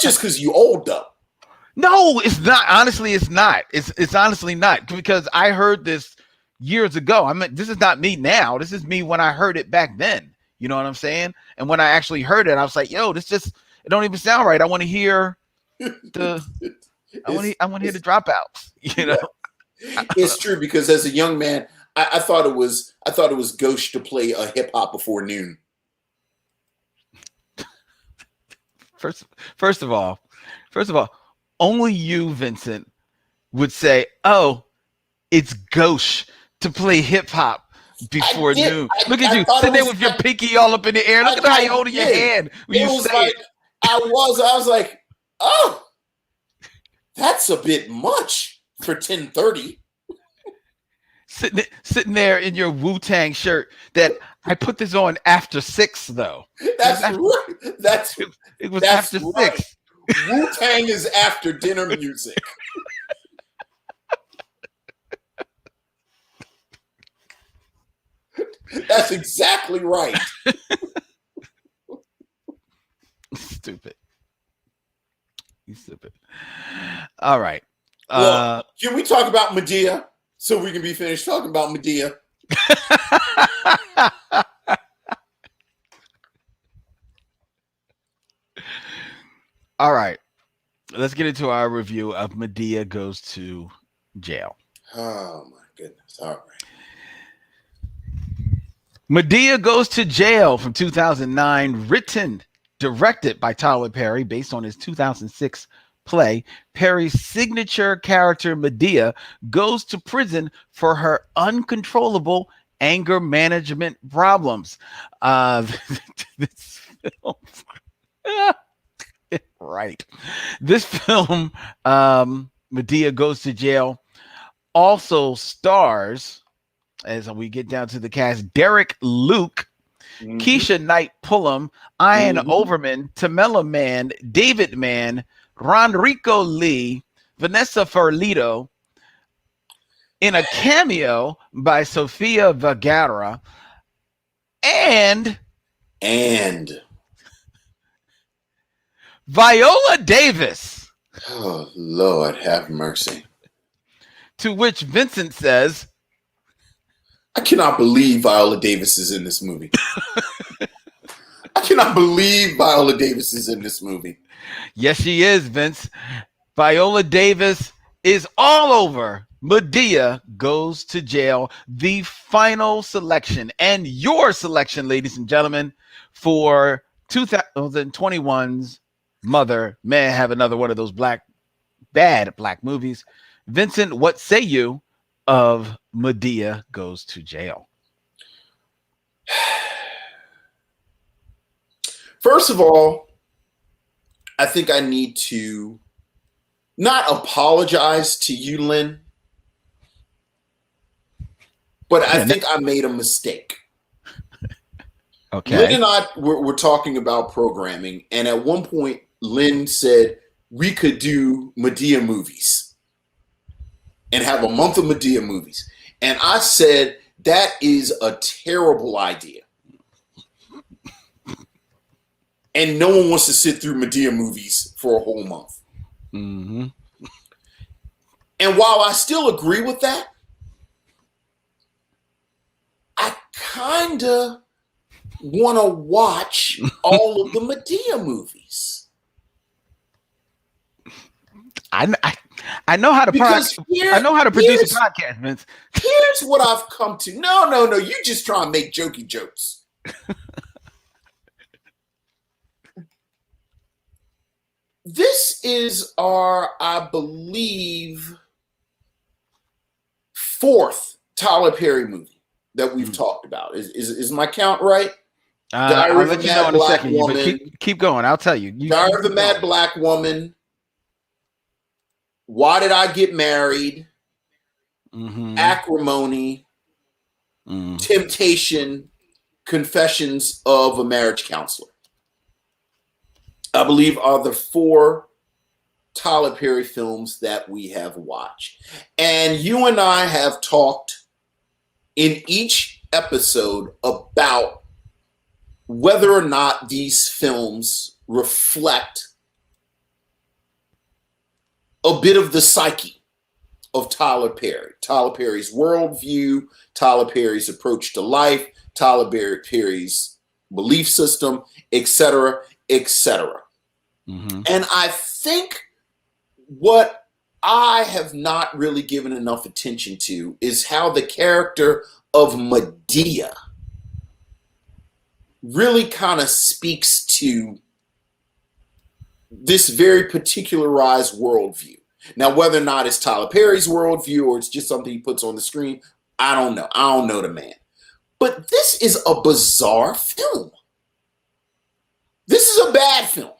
just because you old though. No, it's not. Honestly, it's not. It's honestly not, because I heard this years ago. I mean, this is not me now. This is me when I heard it back then. You know what I'm saying? And when I actually heard it, I was like, "Yo, it don't even sound right." I want to hear I want to hear the dropouts. It's true, because as a young man, I thought it was gauche to play a hip hop before noon. First of all, only you, Vincent, would say, "Oh, it's gauche to play hip hop before noon." Look at you sitting there with your pinky all up in the air. Look at how you're holding your hand when you say it. I was like, oh, that's a bit much for 10:30. Sitting there in your Wu-Tang shirt that I put this on after 6, though. That's right. It was after right. 6. Wu-Tang is after dinner music. That's exactly right. Stupid. All right. Well, can we talk about Madea so we can be finished talking about Madea? All right. Let's get into our review of Madea Goes to Jail. Oh my goodness. All right. Madea Goes to Jail from 2009, written, directed by Tyler Perry, based on his 2006 play. Perry's signature character, Madea, goes to prison for her uncontrollable anger management problems. This film, right. This film, Madea Goes to Jail, also stars, as we get down to the cast, Derek Luke, Keisha Knight Pullum, Ian Overman, Tamela Mann, David Mann, Ronrico Lee, Vanessa Ferlito, in a cameo by Sofia Vergara, and Viola Davis. Oh, Lord, have mercy. To which Vincent says, I cannot believe Viola Davis is in this movie. I cannot believe Viola Davis is in this movie. Yes, she is, Vince. Viola Davis is all over Madea Goes to Jail, the final selection and your selection, ladies and gentlemen, for 2021's Mother. May I have another one of those bad black movies? Vincent, what say you of Madea Goes to Jail? First of all, I think I need to not apologize to you, Len, but I think I made a mistake. Okay. Lynn and I were talking about programming, and at one point, Lynn said we could do Madea movies and have a month of Madea movies. And I said, that is a terrible idea. And no one wants to sit through Madea movies for a whole month. Mm-hmm. And while I still agree with that, I kind of want to watch all of the Madea movies. I know how to I know how to produce a podcast, Vince. Here's what I've come to. No. You just try and make jokey jokes. This is our, I believe, fourth Tyler Perry movie that we've talked about. Is my count right? I'll let you know in a second. But keep going. I'll tell you. Diary of the Mad Black Woman. Why Did I Get Married? Acrimony. Temptation. Confessions of a Marriage Counselor. I believe are the four Tyler Perry films that we have watched. And you and I have talked in each episode about whether or not these films reflect a bit of the psyche of Tyler Perry. Tyler Perry's worldview, Tyler Perry's approach to life, Tyler Perry's belief system, etc., etc. And I think what I have not really given enough attention to is how the character of Madea really kind of speaks to this very particularized worldview. Now, whether or not it's Tyler Perry's worldview or it's just something he puts on the screen, I don't know. I don't know the man. But this is a bizarre film. This is a bad film.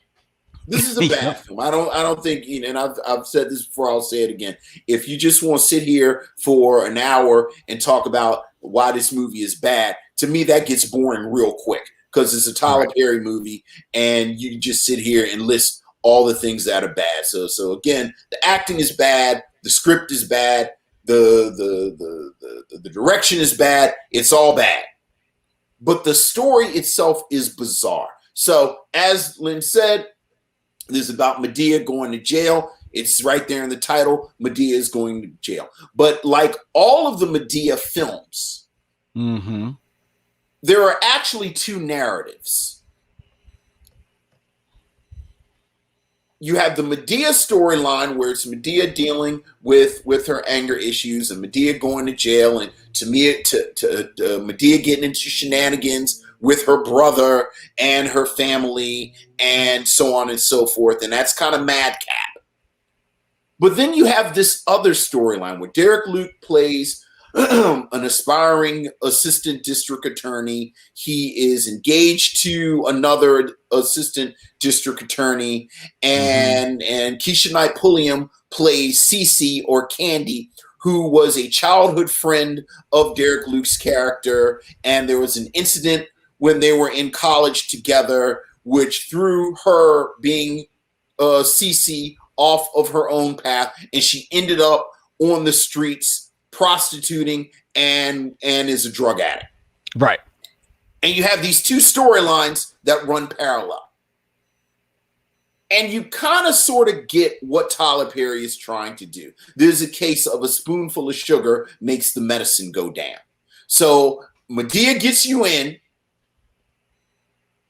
This is a bad film. I don't think, and I've said this before, I'll say it again. If you just want to sit here for an hour and talk about why this movie is bad, to me that gets boring real quick because it's a Tyler Perry movie and you just sit here and list all the things that are bad. So again, the acting is bad, the script is bad, the direction is bad. It's all bad. But the story itself is bizarre. So as Lynn said, this is about Madea going to jail. It's right there in the title. Madea is going to jail. But like all of the Madea films, there are actually two narratives. You have the Madea storyline where it's Madea dealing with her anger issues and Madea going to jail and Madea getting into shenanigans with her brother and her family and so on and so forth. And that's kind of madcap. But then you have this other storyline where Derek Luke plays an aspiring assistant district attorney. He is engaged to another assistant district attorney, and Keisha Knight Pulliam plays Cece or Candy, who was a childhood friend of Derek Luke's character, and there was an incident when they were in college together, which threw her being Cece off of her own path, and she ended up on the streets prostituting and is a drug addict. Right. And you have these two storylines that run parallel. And you kind of sort of get what Tyler Perry is trying to do. There's a case of a spoonful of sugar makes the medicine go down. So Madea gets you in,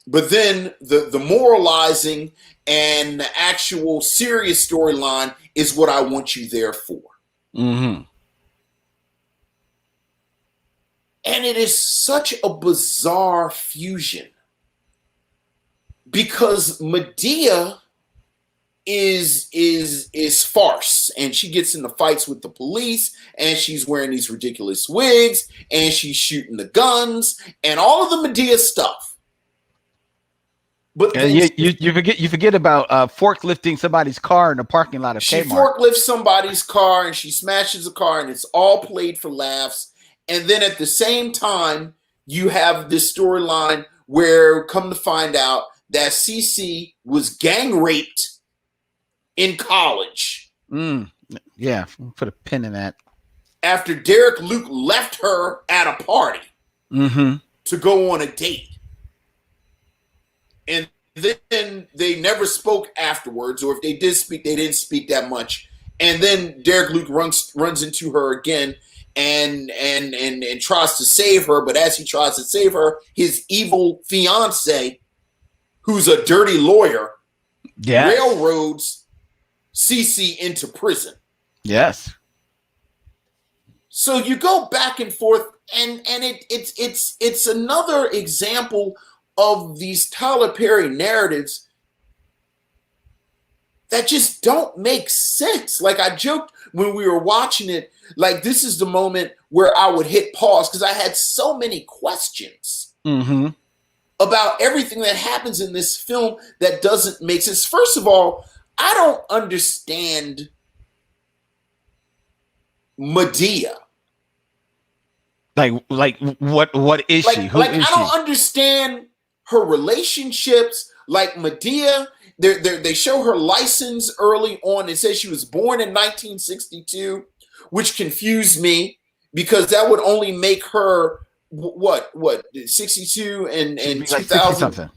but then the moralizing and the actual serious storyline is what I want you there for. And it is such a bizarre fusion because Madea is farce, and she gets into fights with the police, and she's wearing these ridiculous wigs, and she's shooting the guns, and all of the Madea stuff. But you forget about forklifting somebody's car in the parking lot of Kmart. She forklifts somebody's car, and she smashes a car, and it's all played for laughs. And then at the same time, you have this storyline where, come to find out, that Cece was gang raped in college. Yeah, put a pin in that. After Derek Luke left her at a party to go on a date. And then they never spoke afterwards, or if they did speak, they didn't speak that much. And then Derek Luke runs into her again and tries to save her, but as he tries to save her, his evil fiance, who's a dirty lawyer, railroads Cece into prison. Yes. So you go back and forth, and it's another example of these Tyler Perry narratives that just don't make sense. Like I joked when we were watching it, like this is the moment where I would hit pause because I had so many questions about everything that happens in this film that doesn't make sense. First of all, I don't understand Madea. Like what is she? Who is I don't understand her relationships. Like Madea, they show her license early on. It says she was born in 1962, which confused me because that would only make her what 62 and 2000. Like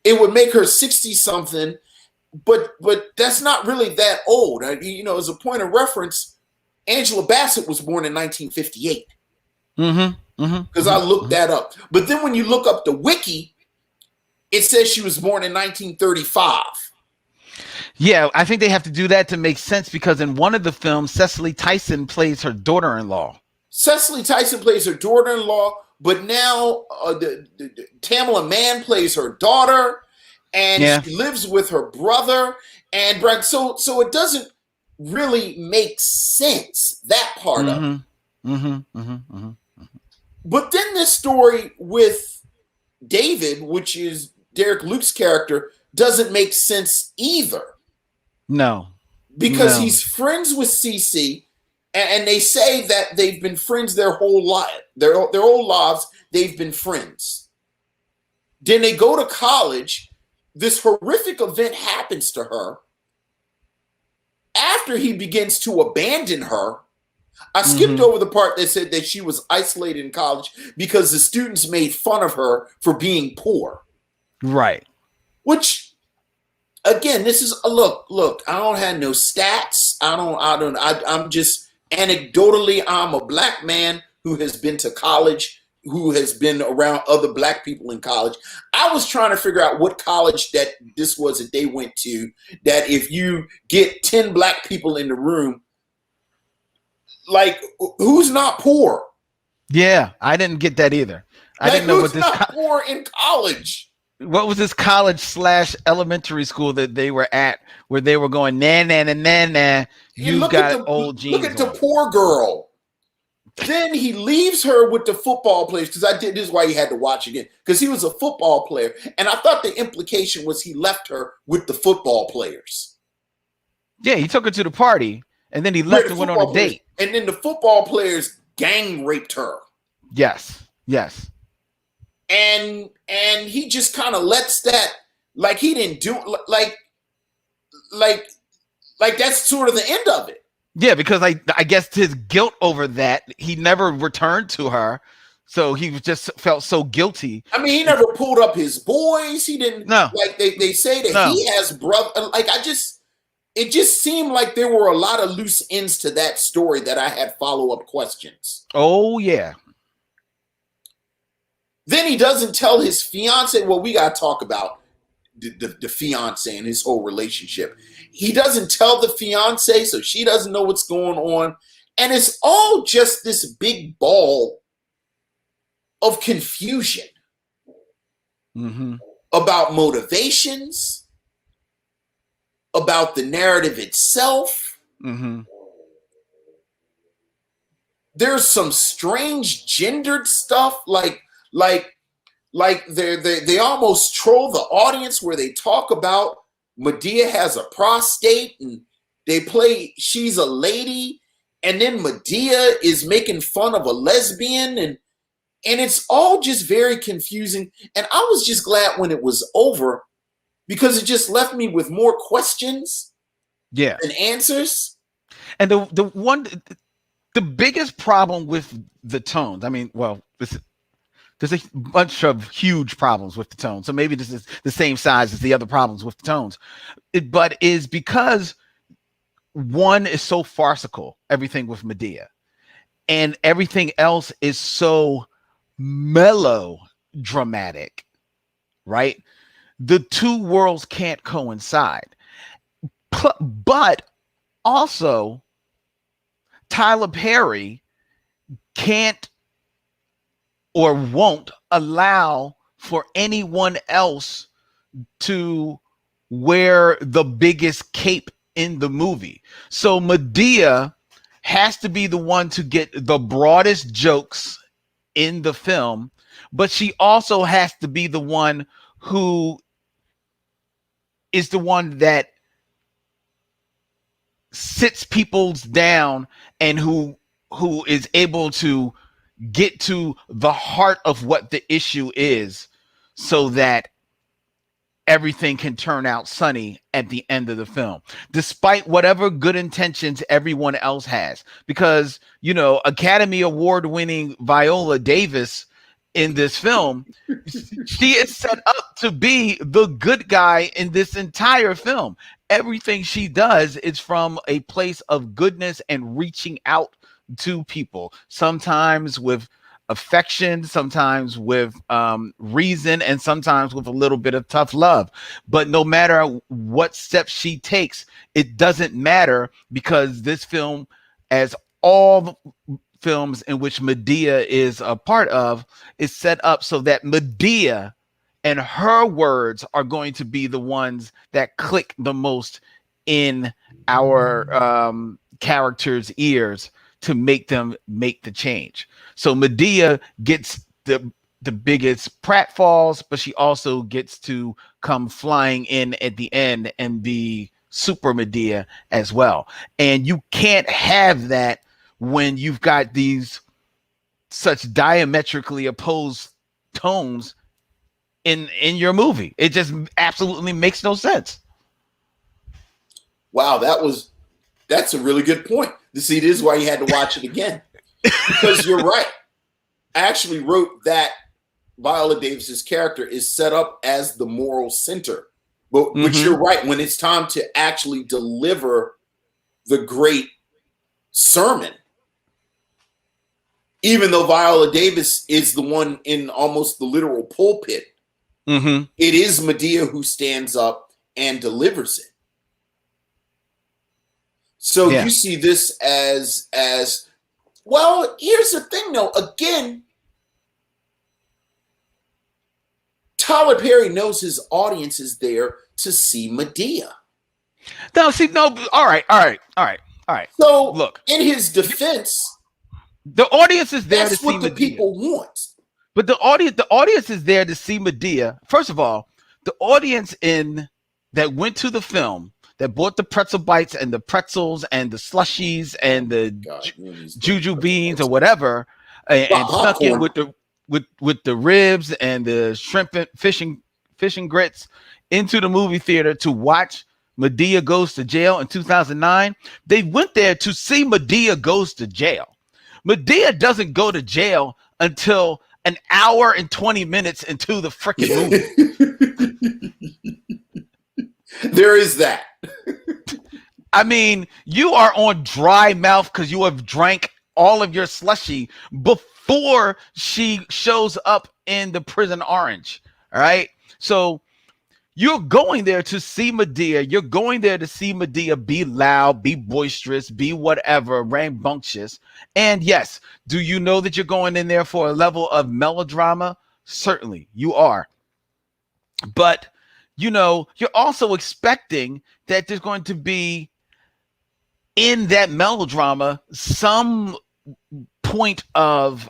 it would make her 60 something, but that's not really that old. As a point of reference, Angela Bassett was born in 1958. Because I looked that up. But then when you look up the wiki, it says she was born in 1935. Yeah, I think they have to do that to make sense because in one of the films, Cecily Tyson plays her daughter-in-law. Cecily Tyson plays her daughter-in-law, but now Tamela Mann plays her daughter, and she lives with her brother. And so it doesn't really make sense, that part of it. But then this story with David, which is Derek Luke's character, doesn't make sense either. No. Because he's friends with Cece, and they say that they've been friends their whole life. Their whole lives, they've been friends. Then they go to college. This horrific event happens to her. After he begins to abandon her, I skipped over the part that said that she was isolated in college because the students made fun of her for being poor. Right. Which again, this is look. I don't have no stats. I'm just anecdotally. I'm a black man who has been to college, who has been around other black people in college. I was trying to figure out what college that this was that they went to. That if you get 10 black people in the room, like who's not poor? Yeah, I didn't get that either. I Like didn't know what who's not poor in college? what was this college / elementary school that they were at where they were going nah nah nah nah nah. You got old jeans. Look at the poor girl. Then he leaves her with the football players because this is why he had to watch again because he was a football player, and I thought the implication was he left her with the football players. Yeah, he took her to the party, and then he left and went on a date. And then the football players gang raped her. Yes. And he just kind of lets that, like he didn't do like that's sort of the end of it. Yeah, because I guess his guilt over that, he never returned to her, so he just felt so guilty. I mean, he never pulled up his boys. He didn't. No, like they say that he has brother. Like it just seemed like there were a lot of loose ends to that story that I had follow-up questions. Oh yeah. Then he doesn't tell his fiance. Well, we got to talk about the fiance and his whole relationship. He doesn't tell the fiance, so she doesn't know what's going on. And it's all just this big ball of confusion about motivations, about the narrative itself. There's some strange gendered stuff, like they almost troll the audience where they talk about Madea has a prostate and they play she's a lady, and then Madea is making fun of a lesbian, and it's all just very confusing. And I was just glad when it was over because it just left me with more questions than answers. And the biggest problem with the tones, I mean, well, there's a bunch of huge problems with the tone. So maybe this is the same size as the other problems with the tones. But is because one is so farcical, everything with Madea, and everything else is so melodramatic, right? The two worlds can't coincide. But also, Tyler Perry can't or won't allow for anyone else to wear the biggest cape in the movie. So Madea has to be the one to get the broadest jokes in the film, but she also has to be the one who is the one that sits people down and who is able to get to the heart of what the issue is so that everything can turn out sunny at the end of the film, despite whatever good intentions everyone else has. Because, you know, Academy Award winning Viola Davis in this film, she is set up to be the good guy in this entire film. Everything she does is from a place of goodness and reaching out to people, sometimes with affection, sometimes with reason, and sometimes with a little bit of tough love. But no matter what steps she takes, it doesn't matter, because this film, as all films in which Madea is a part of, is set up so that Madea and her words are going to be the ones that click the most in our characters' ears to make them make the change. So Madea gets the biggest pratfalls, but she also gets to come flying in at the end and be super Madea as well. And you can't have that when you've got these such diametrically opposed tones in your movie. It just absolutely makes no sense. Wow, that's a really good point. See, this is why you had to watch it again. Because you're right. I actually wrote that Viola Davis's character is set up as the moral center But you're right. When it's time to actually deliver the great sermon, even though Viola Davis is the one in almost the literal pulpit, it is Madea who stands up and delivers it. So you see this as well. Here's the thing, though. Again, Tyler Perry knows his audience is there to see Madea. All right. So, look, in his defense, the audience is there to see what the Madea. people want. But the audience is there to see Madea. First of all, the audience that went to the film, that bought the pretzel bites and the pretzels and the slushies and the juju beans or whatever, and stuck in with the ribs and the shrimp and fish and grits into the movie theater to watch Madea Goes to Jail in 2009. They went there to see Madea Goes to Jail. Madea doesn't go to jail until an hour and 20 minutes into the freaking movie. There is that. I mean, you are on dry mouth because you have drank all of your slushy before she shows up in the prison orange. All right. So you're going there to see Madea. You're going there to see Madea be loud, be boisterous, be whatever, rambunctious. And yes, do you know that you're going in there for a level of melodrama? Certainly you are. But, you're also expecting that there's going to be in that melodrama some point of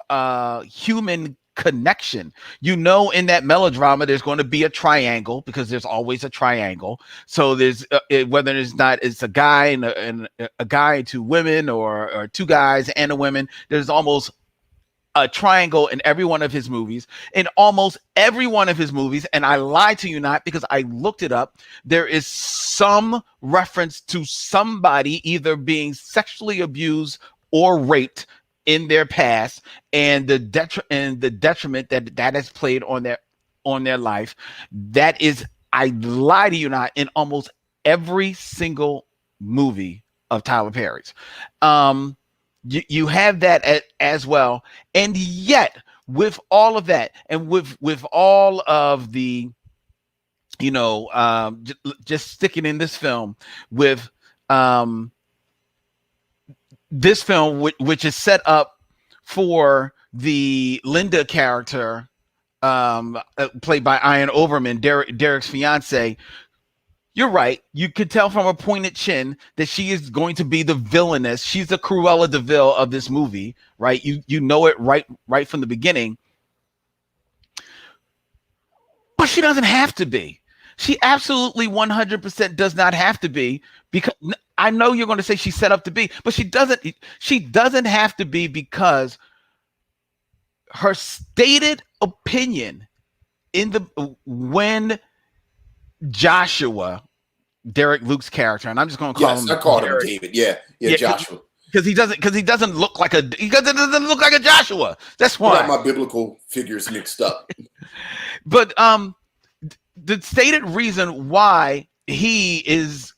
human connection. In that melodrama there's going to be a triangle, because there's always a triangle. So there's whether it's a guy and a guy and two women, or two guys and a woman, there's almost a triangle in every one of his movies. In almost every one of his movies, and I lie to you not, because I looked it up, there is some reference to somebody either being sexually abused or raped in their past, and the detriment that has played on their life. That is, I lie to you not, in almost every single movie of Tyler Perry's. You have that as well. And yet, with all of that, and with all of the, just sticking in this film, with this film, which is set up for the Linda character, played by Ian Overman, Derek's fiance. You're right. You could tell from her pointed chin that she is going to be the villainess. She's the Cruella de Vil of this movie, right? You know it right from the beginning. But she doesn't have to be. She absolutely 100% does not have to be, because I know you're going to say she's set up to be, but she doesn't have to be, because her stated opinion when Joshua, Derek Luke's character, and I'm just going to call him. I called him David. Yeah, Joshua. Because he doesn't look like a Joshua. That's why I got my biblical figures mixed up. But the stated reason why he is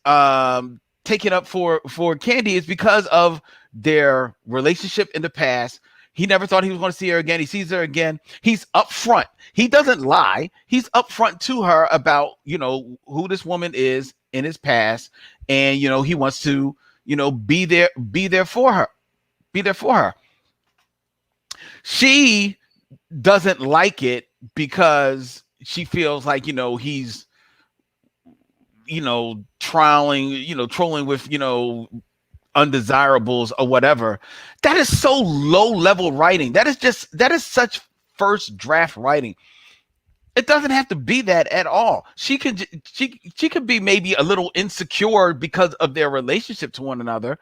taken up for Candy is because of their relationship in the past. He never thought he was going to see her again. He sees her again. He's upfront. He doesn't lie. He's upfront to her about, who this woman is in his past. And, he wants to, be there for her. Be there for her. She doesn't like it because she feels like, he's, trolling with, undesirables or whatever. That is so low level writing. That is such first draft writing. It doesn't have to be that at all. She could be maybe a little insecure because of their relationship to one another,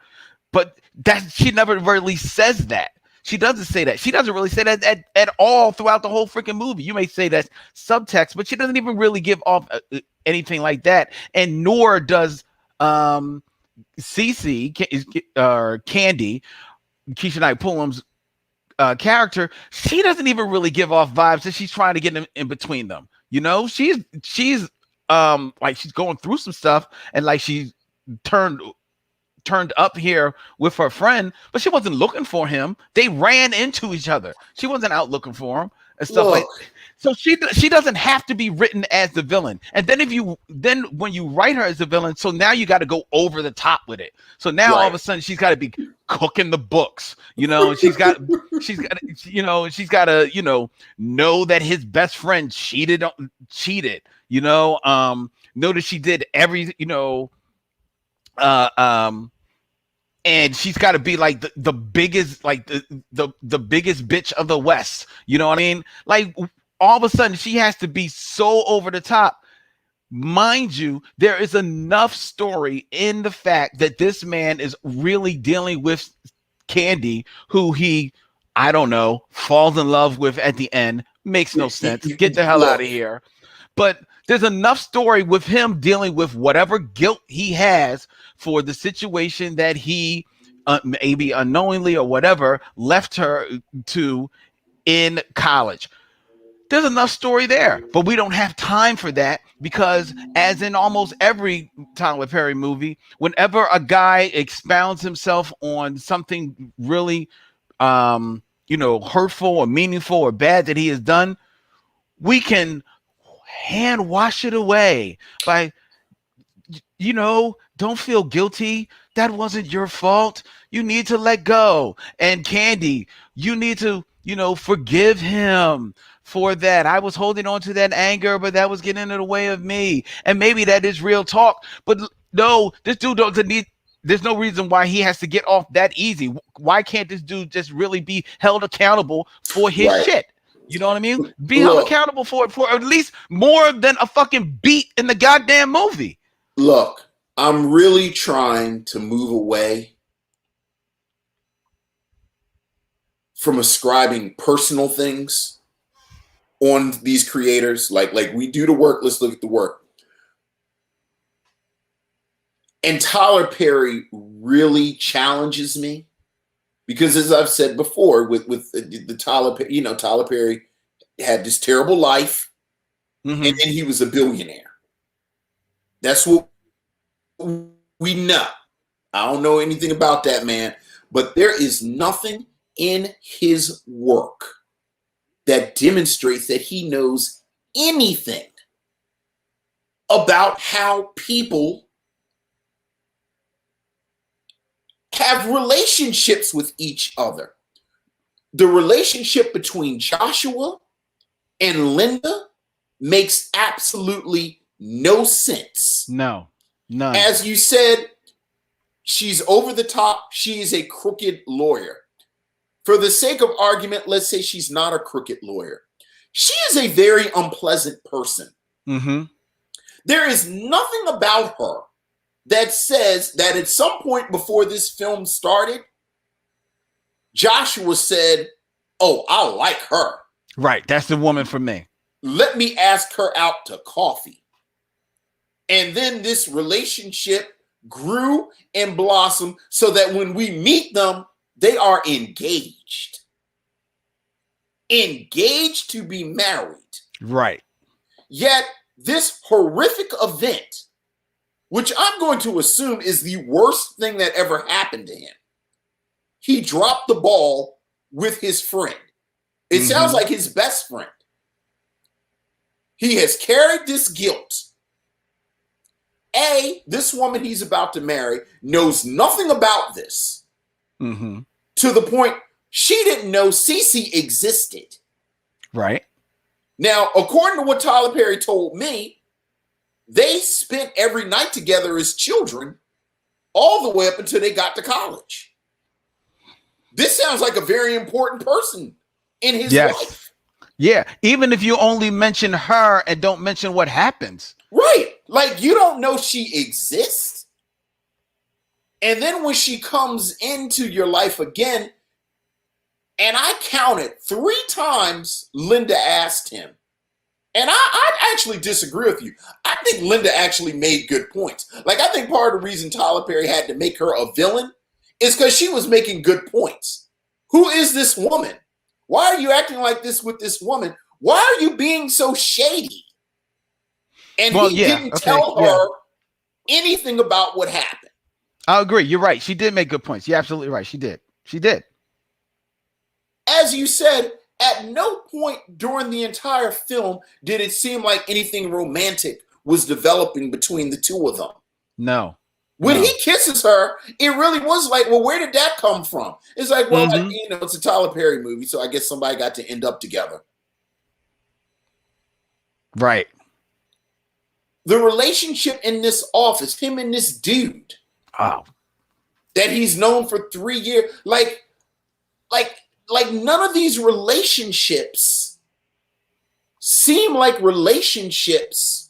but that she never really says that. She doesn't say that. She doesn't really say that at all throughout the whole freaking movie. You may say that's subtext, but she doesn't even really give off anything like that. And nor does Cece or Candy, Keisha Knight Pulliam's character. She doesn't even really give off vibes that she's trying to get in between them. She's like she's going through some stuff, and like she turned up here with her friend, but she wasn't looking for him. They ran into each other. She wasn't out looking for him and stuff Look, so she doesn't have to be written as the villain. And then when you write her as the villain, so now you got to go over the top with it. So now all of a sudden she's got to be cooking the books, she's got to know that his best friend cheated, know that she did every and she's got to be like the biggest, like the biggest bitch of the West. You know what I mean? Like all of a sudden she has to be so over the top. Mind you, there is enough story in the fact that this man is really dealing with Candy, who he, I don't know, falls in love with at the end. Makes no sense. Get the hell out of here. But there's enough story with him dealing with whatever guilt he has for the situation that he maybe unknowingly or whatever left her to in college. There's enough story there, but we don't have time for that because, as in almost every Tyler Perry movie, whenever a guy expounds himself on something really, hurtful or meaningful or bad that he has done, we can hand wash it away by, don't feel guilty. That wasn't your fault. You need to let go. And Candy, you need to, forgive him for that. I was holding on to that anger, but that was getting in the way of me. And maybe that is real talk. But no, this dude doesn't need. There's no reason why he has to get off that easy. Why can't this dude just really be held accountable for his shit? You know what I mean? Be held accountable for it for at least more than a fucking beat in the goddamn movie. Look, I'm really trying to move away from ascribing personal things on these creators. Like we do the work, let's look at the work. And Tyler Perry really challenges me because, as I've said before, with the Tyler Perry had this terrible life, and then he was a billionaire. That's what we know. I don't know anything about that man, but there is nothing in his work that demonstrates that he knows anything about how people have relationships with each other. The relationship between Joshua and Linda makes absolutely no sense. No, none. As you said, she's over the top. She is a crooked lawyer. For the sake of argument, let's say she's not a crooked lawyer. She is a very unpleasant person. There is nothing about her that says that at some point before this film started, Joshua said, "Oh, I like her. Right, that's the woman for me. Let me ask her out to coffee." And then this relationship grew and blossomed so that when we meet them, they are engaged. Engaged to be married. Right. Yet this horrific event, which I'm going to assume is the worst thing that ever happened to him, he dropped the ball with his friend. It sounds like his best friend. He has carried this guilt. This woman he's about to marry knows nothing about this. To the point she didn't know Cece existed. Right. Now, according to what Tyler Perry told me, they spent every night together as children all the way up until they got to college. This sounds like a very important person in his life. Yeah, even if you only mention her and don't mention what happens. Right. Like, you don't know she exists. And then when she comes into your life again, and I counted 3 times Linda asked him, and I actually disagree with you. I think Linda actually made good points. Like, I think part of the reason Tyler Perry had to make her a villain is because she was making good points. Who is this woman? Why are you acting like this with this woman? Why are you being so shady? And Well, he yeah, didn't okay, tell yeah. her anything about what happened. I agree. You're right. She did make good points. You're absolutely right. She did. She did. As you said, at no point during the entire film did it seem like anything romantic was developing between the two of them. No. When No. he kisses her, it really was like, well, where did that come from? It's like, well, it's a Tyler Perry movie, so I guess somebody got to end up together. Right. The relationship in this office, him and this dude, Oh, that he's known for 3 years, like none of these relationships seem like relationships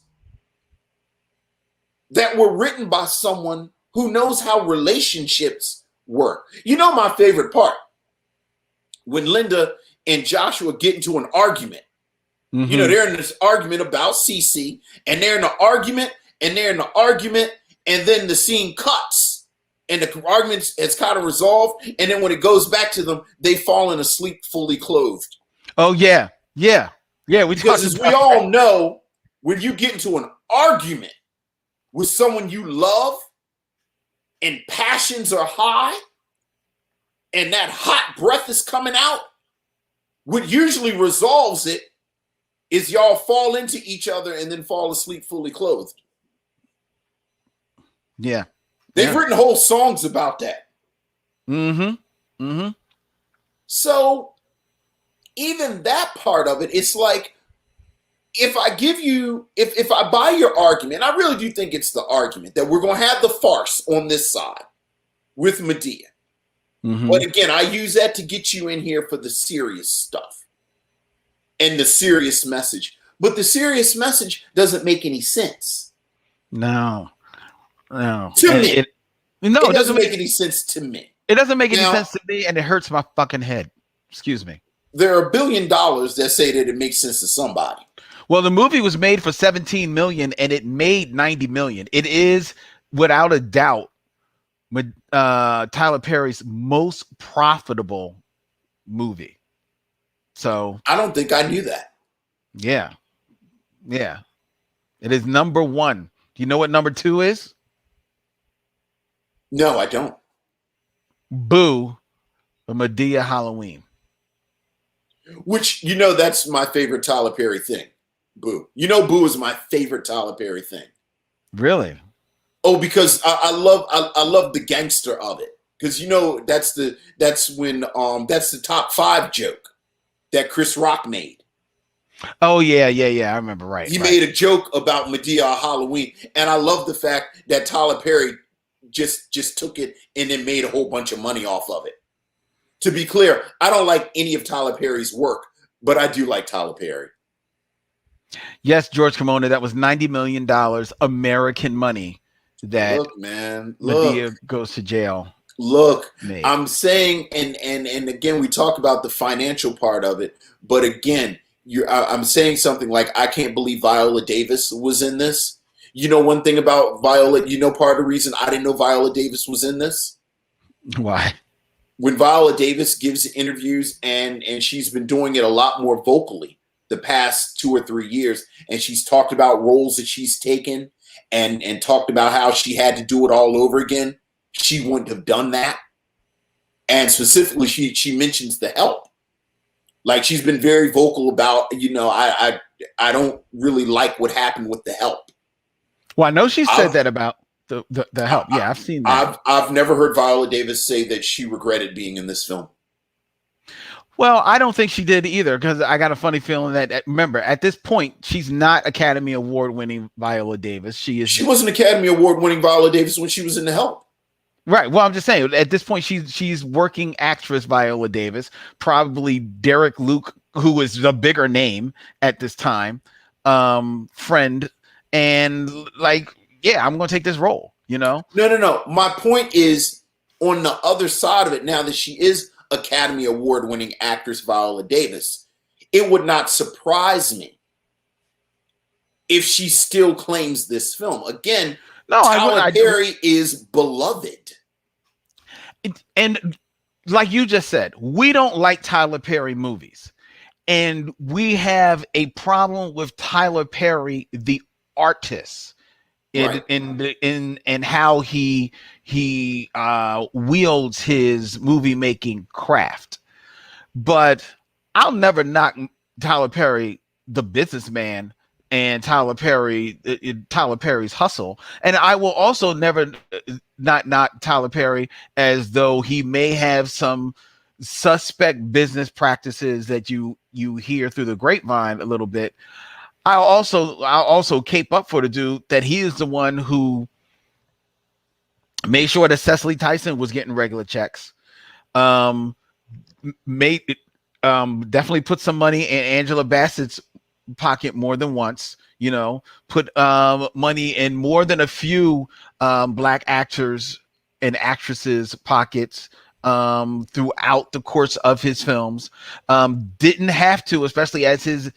that were written by someone who knows how relationships work. You know my favorite part? When Linda and Joshua get into an argument. You know, they're in this argument about Cece, and they're in the argument, and then the scene cuts, and the argument is kind of resolved, and then when it goes back to them, they fallen asleep fully clothed. Oh, yeah. Yeah. Yeah. Because as we all know, when you get into an argument with someone you love and passions are high and that hot breath is coming out, what usually resolves it is y'all fall into each other and then fall asleep fully clothed. Yeah. They've written whole songs about that. So even that part of it, it's like, if I give you, if I buy your argument, I really do think it's the argument that we're going to have the farce on this side with Madea. But again, I use that to get you in here for the serious stuff and the serious message. But the serious message doesn't make any sense. No. To me. It doesn't make any sense to me. It doesn't make any sense to me, and it hurts my fucking head. Excuse me. There are $1 billion that say that it makes sense to somebody. Well, the movie was made for $17 million, and it made $90 million. It is, without a doubt, Tyler Perry's most profitable movie. So I don't think I knew that. Yeah. Yeah. It is number 1. Do you know what number 2 is? No, I don't. Boo, a Madea Halloween. Which, you know, that's my favorite Tyler Perry thing. Boo. You know, Boo is my favorite Tyler Perry thing. Really? Oh, because I love the gangster of it. Because, you know, that's the top 5 joke that Chris Rock made. Oh, yeah. I remember, right. He made a joke about Madea Halloween. And I love the fact that Tyler Perry just took it and then made a whole bunch of money off of it. To be clear, I don't like any of Tyler Perry's work, but I do like Tyler Perry. Yes, George Cremona, that was $90 million American money that Madea Goes to Jail. Look, made. I'm saying, and again, we talk about the financial part of it, but again, I'm saying something like, I can't believe Viola Davis was in this. You know one thing about Viola, you know part of the reason I didn't know Viola Davis was in this? Why? When Viola Davis gives interviews, and she's been doing it a lot more vocally the past 2 or 3 years, and she's talked about roles that she's taken and talked about how she had to do it all over again, she wouldn't have done that. And specifically, she mentions The Help. Like, she's been very vocal about, you know, I don't really like what happened with The Help. Well, I know she said that about the Help. Yeah, I've seen that. I've never heard Viola Davis say that she regretted being in this film. Well, I don't think she did either, because I got a funny feeling that, remember, at this point, she's not Academy Award-winning Viola Davis. She wasn't Academy Award-winning Viola Davis when she was in The Help. Right. Well, I'm just saying, at this point, she's working actress Viola Davis, probably Derek Luke, who is the bigger name at this time, friend, and like, yeah, I'm going to take this role, you know? No. My point is, on the other side of it, now that she is Academy Award-winning actress Viola Davis, it would not surprise me if she still claims this film. Again, Tyler Perry is beloved. And like you just said, we don't like Tyler Perry movies. And we have a problem with Tyler Perry, the artist Right. in how he wields his movie making craft. But I'll never knock Tyler Perry, the businessman, and Tyler Perry's hustle. And I will also never not knock Tyler Perry as though he may have some suspect business practices that you hear through the grapevine a little bit. I'll also cape up for the dude that he is the one who made sure that Cecily Tyson was getting regular checks. Um, made definitely put some money in Angela Bassett's pocket more than once. Put money in more than a few black actors and actresses' pockets throughout the course of his films. Didn't have to, especially as his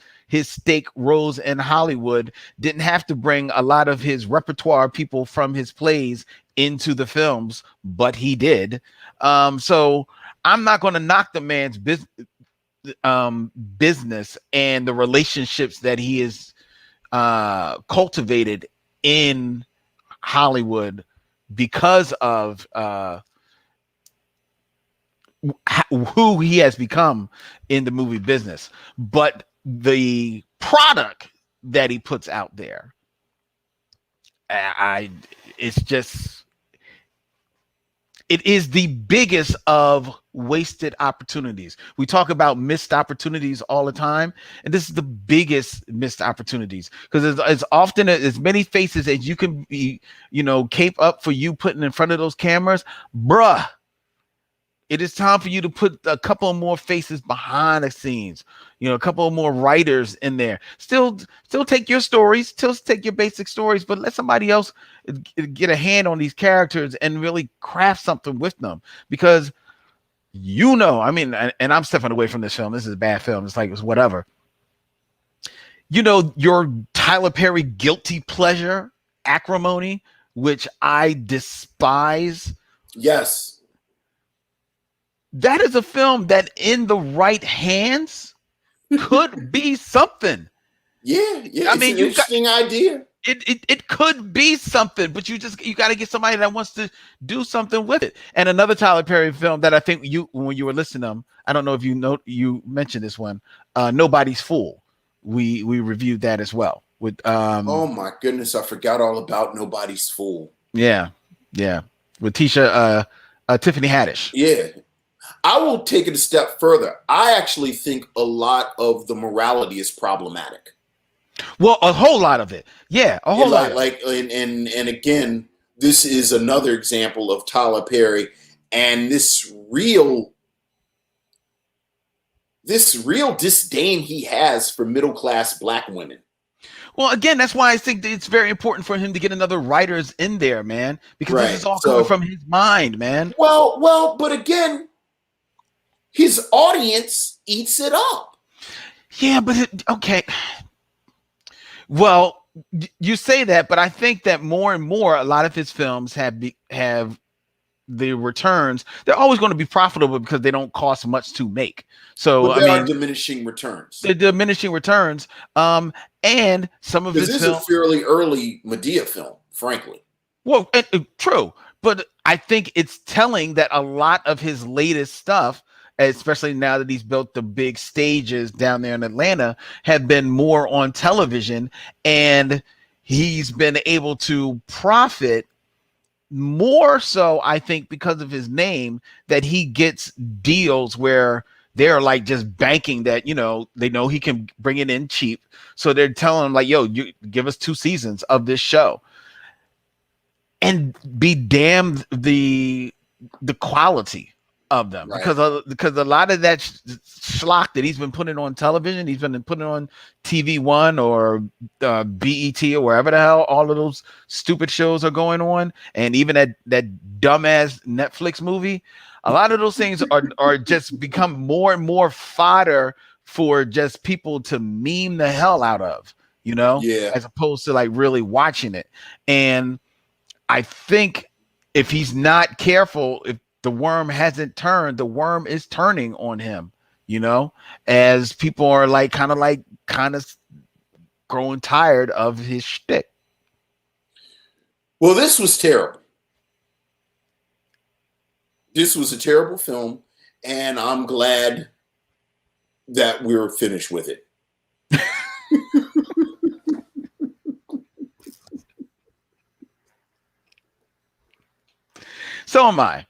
stake rose in Hollywood, didn't have to bring a lot of his repertoire people from his plays into the films, but he did. So I'm not going to knock the man's business and the relationships that he has cultivated in Hollywood because of who he has become in the movie business. But the product that he puts out there, it's just, it is the biggest of wasted opportunities. We talk about missed opportunities all the time, and this is the biggest missed opportunities because it's often as many faces as you can be, cape up for you putting in front of those cameras, bruh. It is time for you to put a couple more faces behind the scenes, a couple more writers in there. Still take your stories, still take your basic stories, but let somebody else get a hand on these characters and really craft something with them. Because I mean, and I'm stepping away from this film. This is a bad film. It's like it's whatever. Your Tyler Perry guilty pleasure, Acrimony, which I despise. Yes. That is a film that in the right hands could be something. Yeah. I mean, an interesting idea. It could be something, but you got to get somebody that wants to do something with it. And another Tyler Perry film that I think when you were listening to him, I don't know if you mentioned this one, Nobody's Fool. We reviewed that as well with oh my goodness, I forgot all about Nobody's Fool. Yeah. With Tiffany Haddish. Yeah. I will take it a step further. I actually think a lot of the morality is problematic. Well, a whole lot of it. Yeah, a whole lot. And again, this is another example of Tyler Perry and this real disdain he has for middle-class black women. Well, again, that's why I think that it's very important for him to get another writers in there, man, because this is all coming from his mind, man. Well, but again, his audience eats it up. Yeah, but okay. Well, you say that, but I think that more and more, a lot of his films have the returns. They're always going to be profitable because they don't cost much to make. So but there are diminishing returns. The diminishing returns. And some of his films. This is a fairly early Madea film, frankly. Well, true, but I think it's telling that a lot of his latest stuff, especially now that he's built the big stages down there in Atlanta, have been more on television, and he's been able to profit more so, I think, because of his name, that he gets deals where they're like just banking that, they know he can bring it in cheap. So they're telling him like, yo, you give us 2 seasons of this show. And be damned the quality of them, right? because a lot of that schlock that he's been putting on television, he's been putting on TV One or BET or wherever the hell all of those stupid shows are going on, and even that dumbass Netflix movie, a lot of those things are just become more and more fodder for just people to meme the hell out of, as opposed to like really watching it. And I think if he's not careful, if the worm hasn't turned, the worm is turning on him, as people are kind of growing tired of his shtick. Well, this was terrible. This was a terrible film, and I'm glad that we're finished with it. So am I.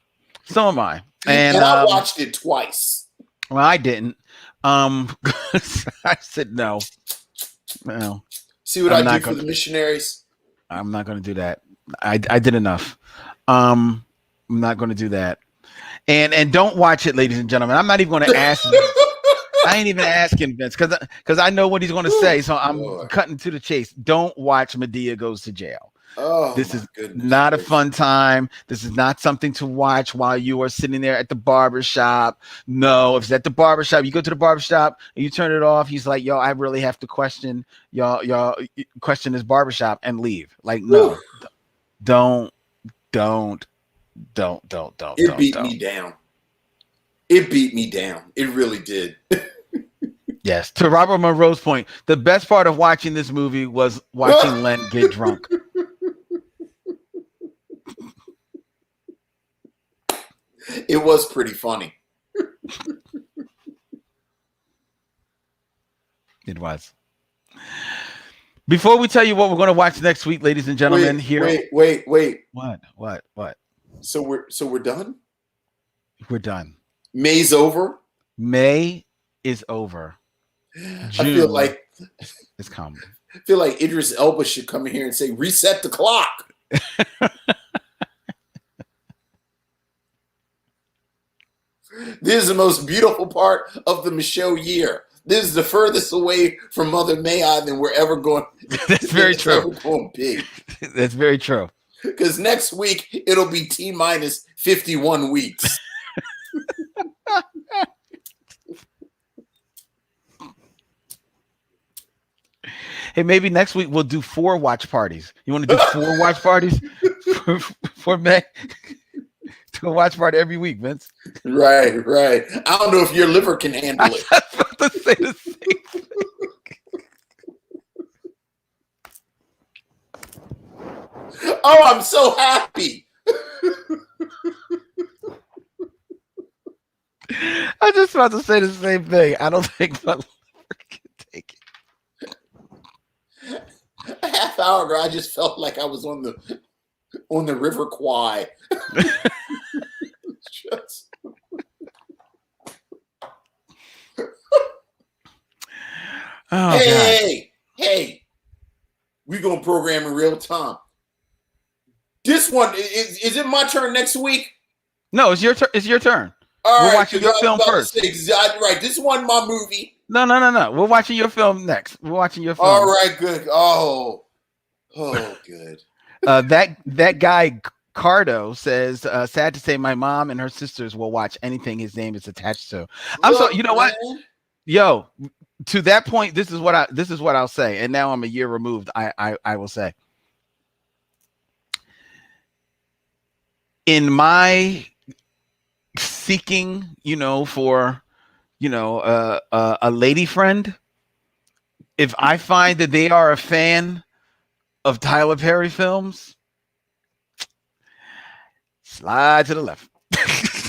And I watched it twice. Well, I didn't. I said no. See what I do for the missionaries? I'm not going to do that. I did enough. I'm not going to do that. And don't watch it, ladies and gentlemen. I'm not even going to ask. I ain't even asking Vince because I know what he's going to say. So I'm cutting to the chase. Don't watch Madea Goes to Jail. Oh, this is not a fun time. This is not something to watch while you are sitting there at the barbershop. No, if it's at the barbershop, you go to the barbershop and you turn it off. He's like, yo, I really have to question y'all question this barbershop and leave. Like, no, don't. It beat me down. It beat me down. It really did. Yes. To Robert Monroe's point, the best part of watching this movie was watching Len get drunk. It was pretty funny. It was. Before we tell you what we're going to watch next week, ladies and gentlemen, Wait. What? So we're done? We're done. May's over? May is over. June I feel like it's coming. I feel like Idris Elba should come in here and say, reset the clock. This is the most beautiful part of the Micheaux year. This is the furthest away from Mother May I than we're ever going. That's very true. Going big. That's very true. Because next week it'll be T minus 51 weeks. Hey, maybe next week we'll do 4 watch parties. You want to do 4 watch parties for May? To a watch party every week, Vince. Right. I don't know if your liver can handle it. I was about to say the same thing. Oh, I'm so happy. I just about to say the same thing. I don't think my liver can take it. A half hour ago, I just felt like I was on the River Kwai. Hey, we're gonna program in real time. This one is it my turn next week? No, it's your turn. It's your turn. All We're watching your film first. Exactly right. This one my movie. No. We're watching your film next. We're watching your film. All right, good. Oh, good. That guy Cardo says, sad to say my mom and her sisters will watch anything his name is attached to. You know what? Yo, to that point, this is what I'll say. And now I'm a year removed. I will say, in my seeking, for, a lady friend, if I find that they are a fan of Tyler Perry films, slide to the left.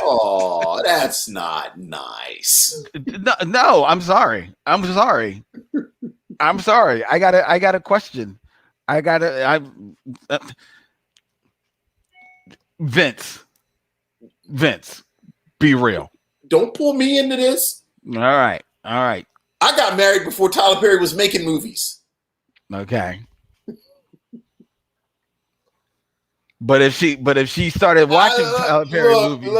Oh, that's not nice. No, I'm sorry. I got a question. Vince, be real. Don't pull me into this. All right. I got married before Tyler Perry was making movies. Okay. But if she started watching Tyler Perry movies,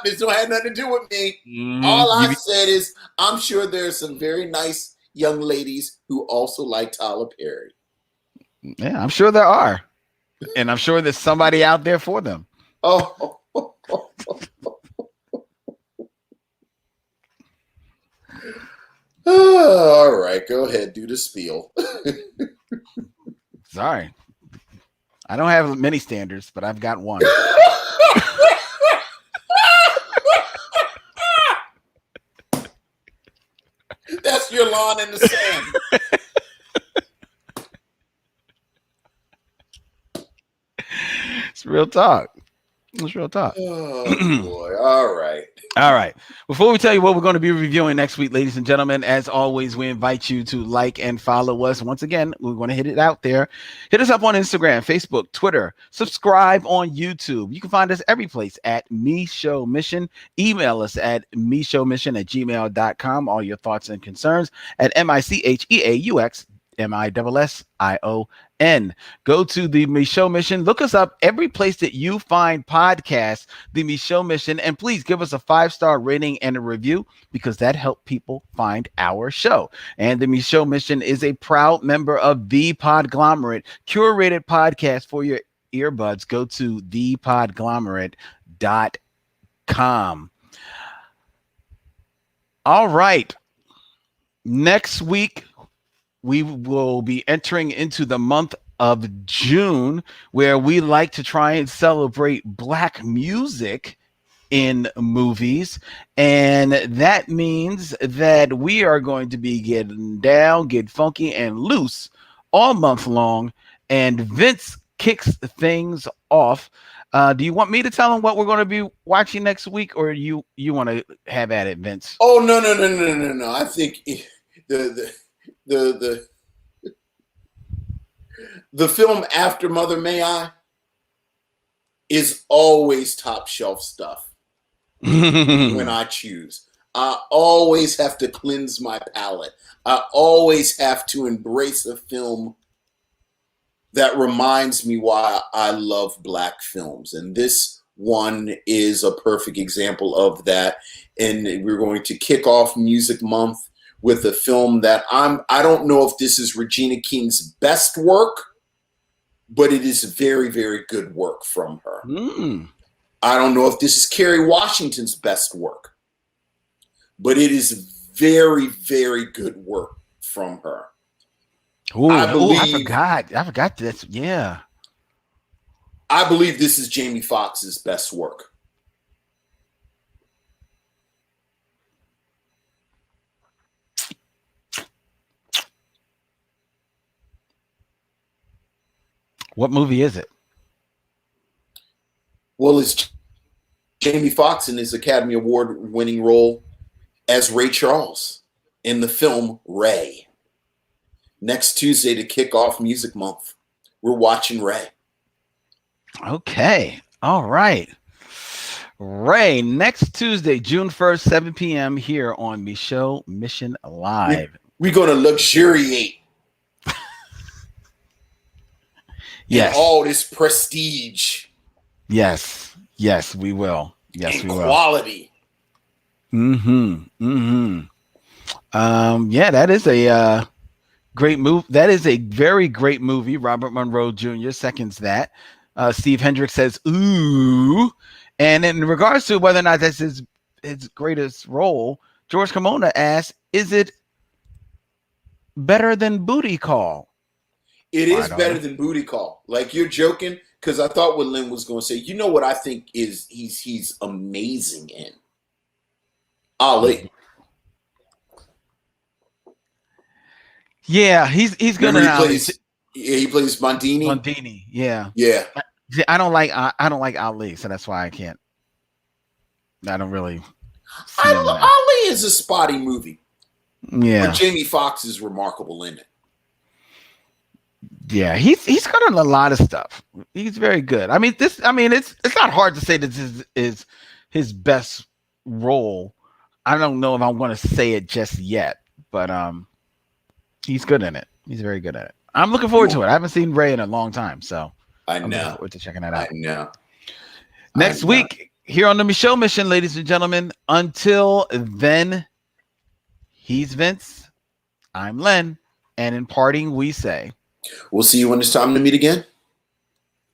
this don't have nothing to do with me. All I said is I'm sure there's some very nice young ladies who also like Tyler Perry. Yeah, I'm sure there are, and I'm sure there's somebody out there for them. Oh. All right, go ahead, do the spiel. Sorry. I don't have many standards, but I've got one. That's your lawn in the sand. It's real talk. It's real talk. Oh boy. All right. All right. Before we tell you what we're going to be reviewing next week, ladies and gentlemen, as always, we invite you to like and follow us. Once again, we're going to hit it out there. Hit us up on Instagram, Facebook, Twitter. Subscribe on YouTube. You can find us every place at Micheaux Mission. Email us at micheauxmission@gmail.com. All your thoughts and concerns at MICHEAUX MISSION. Go to the Micheaux Mission. Look us up every place that you find podcasts, the Micheaux Mission, and please give us a 5-star rating and a review because that helps people find our show. And the Micheaux Mission is a proud member of The Podglomerate, curated podcast for your earbuds. Go to thepodglomerate.com. All right. Next week, we will be entering into the month of June, where we like to try and celebrate Black music in movies. And that means that we are going to be getting down, get funky, and loose all month long. And Vince kicks things off. Do you want me to tell him what we're going to be watching next week, or you want to have at it, Vince? Oh, no. I think the film After Mother May I is always top shelf stuff when I choose. I always have to cleanse my palate. I always have to embrace a film that reminds me why I love Black films. And this one is a perfect example of that. And we're going to kick off Music Month with a film that I don't know if this is Regina King's best work, but it is very, very good work from her. I don't know if this is Kerry Washington's best work, but it is very, very good work from her. I forgot this. Yeah. I believe this is Jamie Foxx's best work. What movie is it? Well, it's Jamie Foxx in his Academy Award winning role as Ray Charles in the film Ray. Next Tuesday to kick off Music Month, we're watching Ray. Okay. All right. Ray, next Tuesday, June 1st, 7 p.m. here on Micheaux Mission Live. We're going to luxuriate. Yes. All this prestige. Yes, we will. Yes, we will. Quality. Yeah, that is a great move. That is a very great movie. Robert Monroe Jr. seconds that. Steve Hendricks says, ooh. And in regards to whether or not that's his greatest role, George Kimona asks, is it better than Booty Call? It is better than Booty Call. Like, you're joking, because I thought what Len was going to say. You know what I think is he's amazing in? Ali. Yeah, he's good in Ali. He plays Mondini. Mondini, yeah. I don't like Ali, so that's why I can't. I don't really. Ali is a spotty movie. Yeah, but Jamie Foxx is remarkable in it. Yeah, he's good on a lot of stuff. He's very good. It's not hard to say that this is his best role. I don't know if I want to say it just yet, but he's good in it. He's very good at it. I'm looking forward to it. I haven't seen Ray in a long time, so I'm looking forward to checking that out. I know. Next week here on the Micheaux Mission, ladies and gentlemen. Until then, he's Vince. I'm Len, and in parting, we say, we'll see you when it's time to meet again.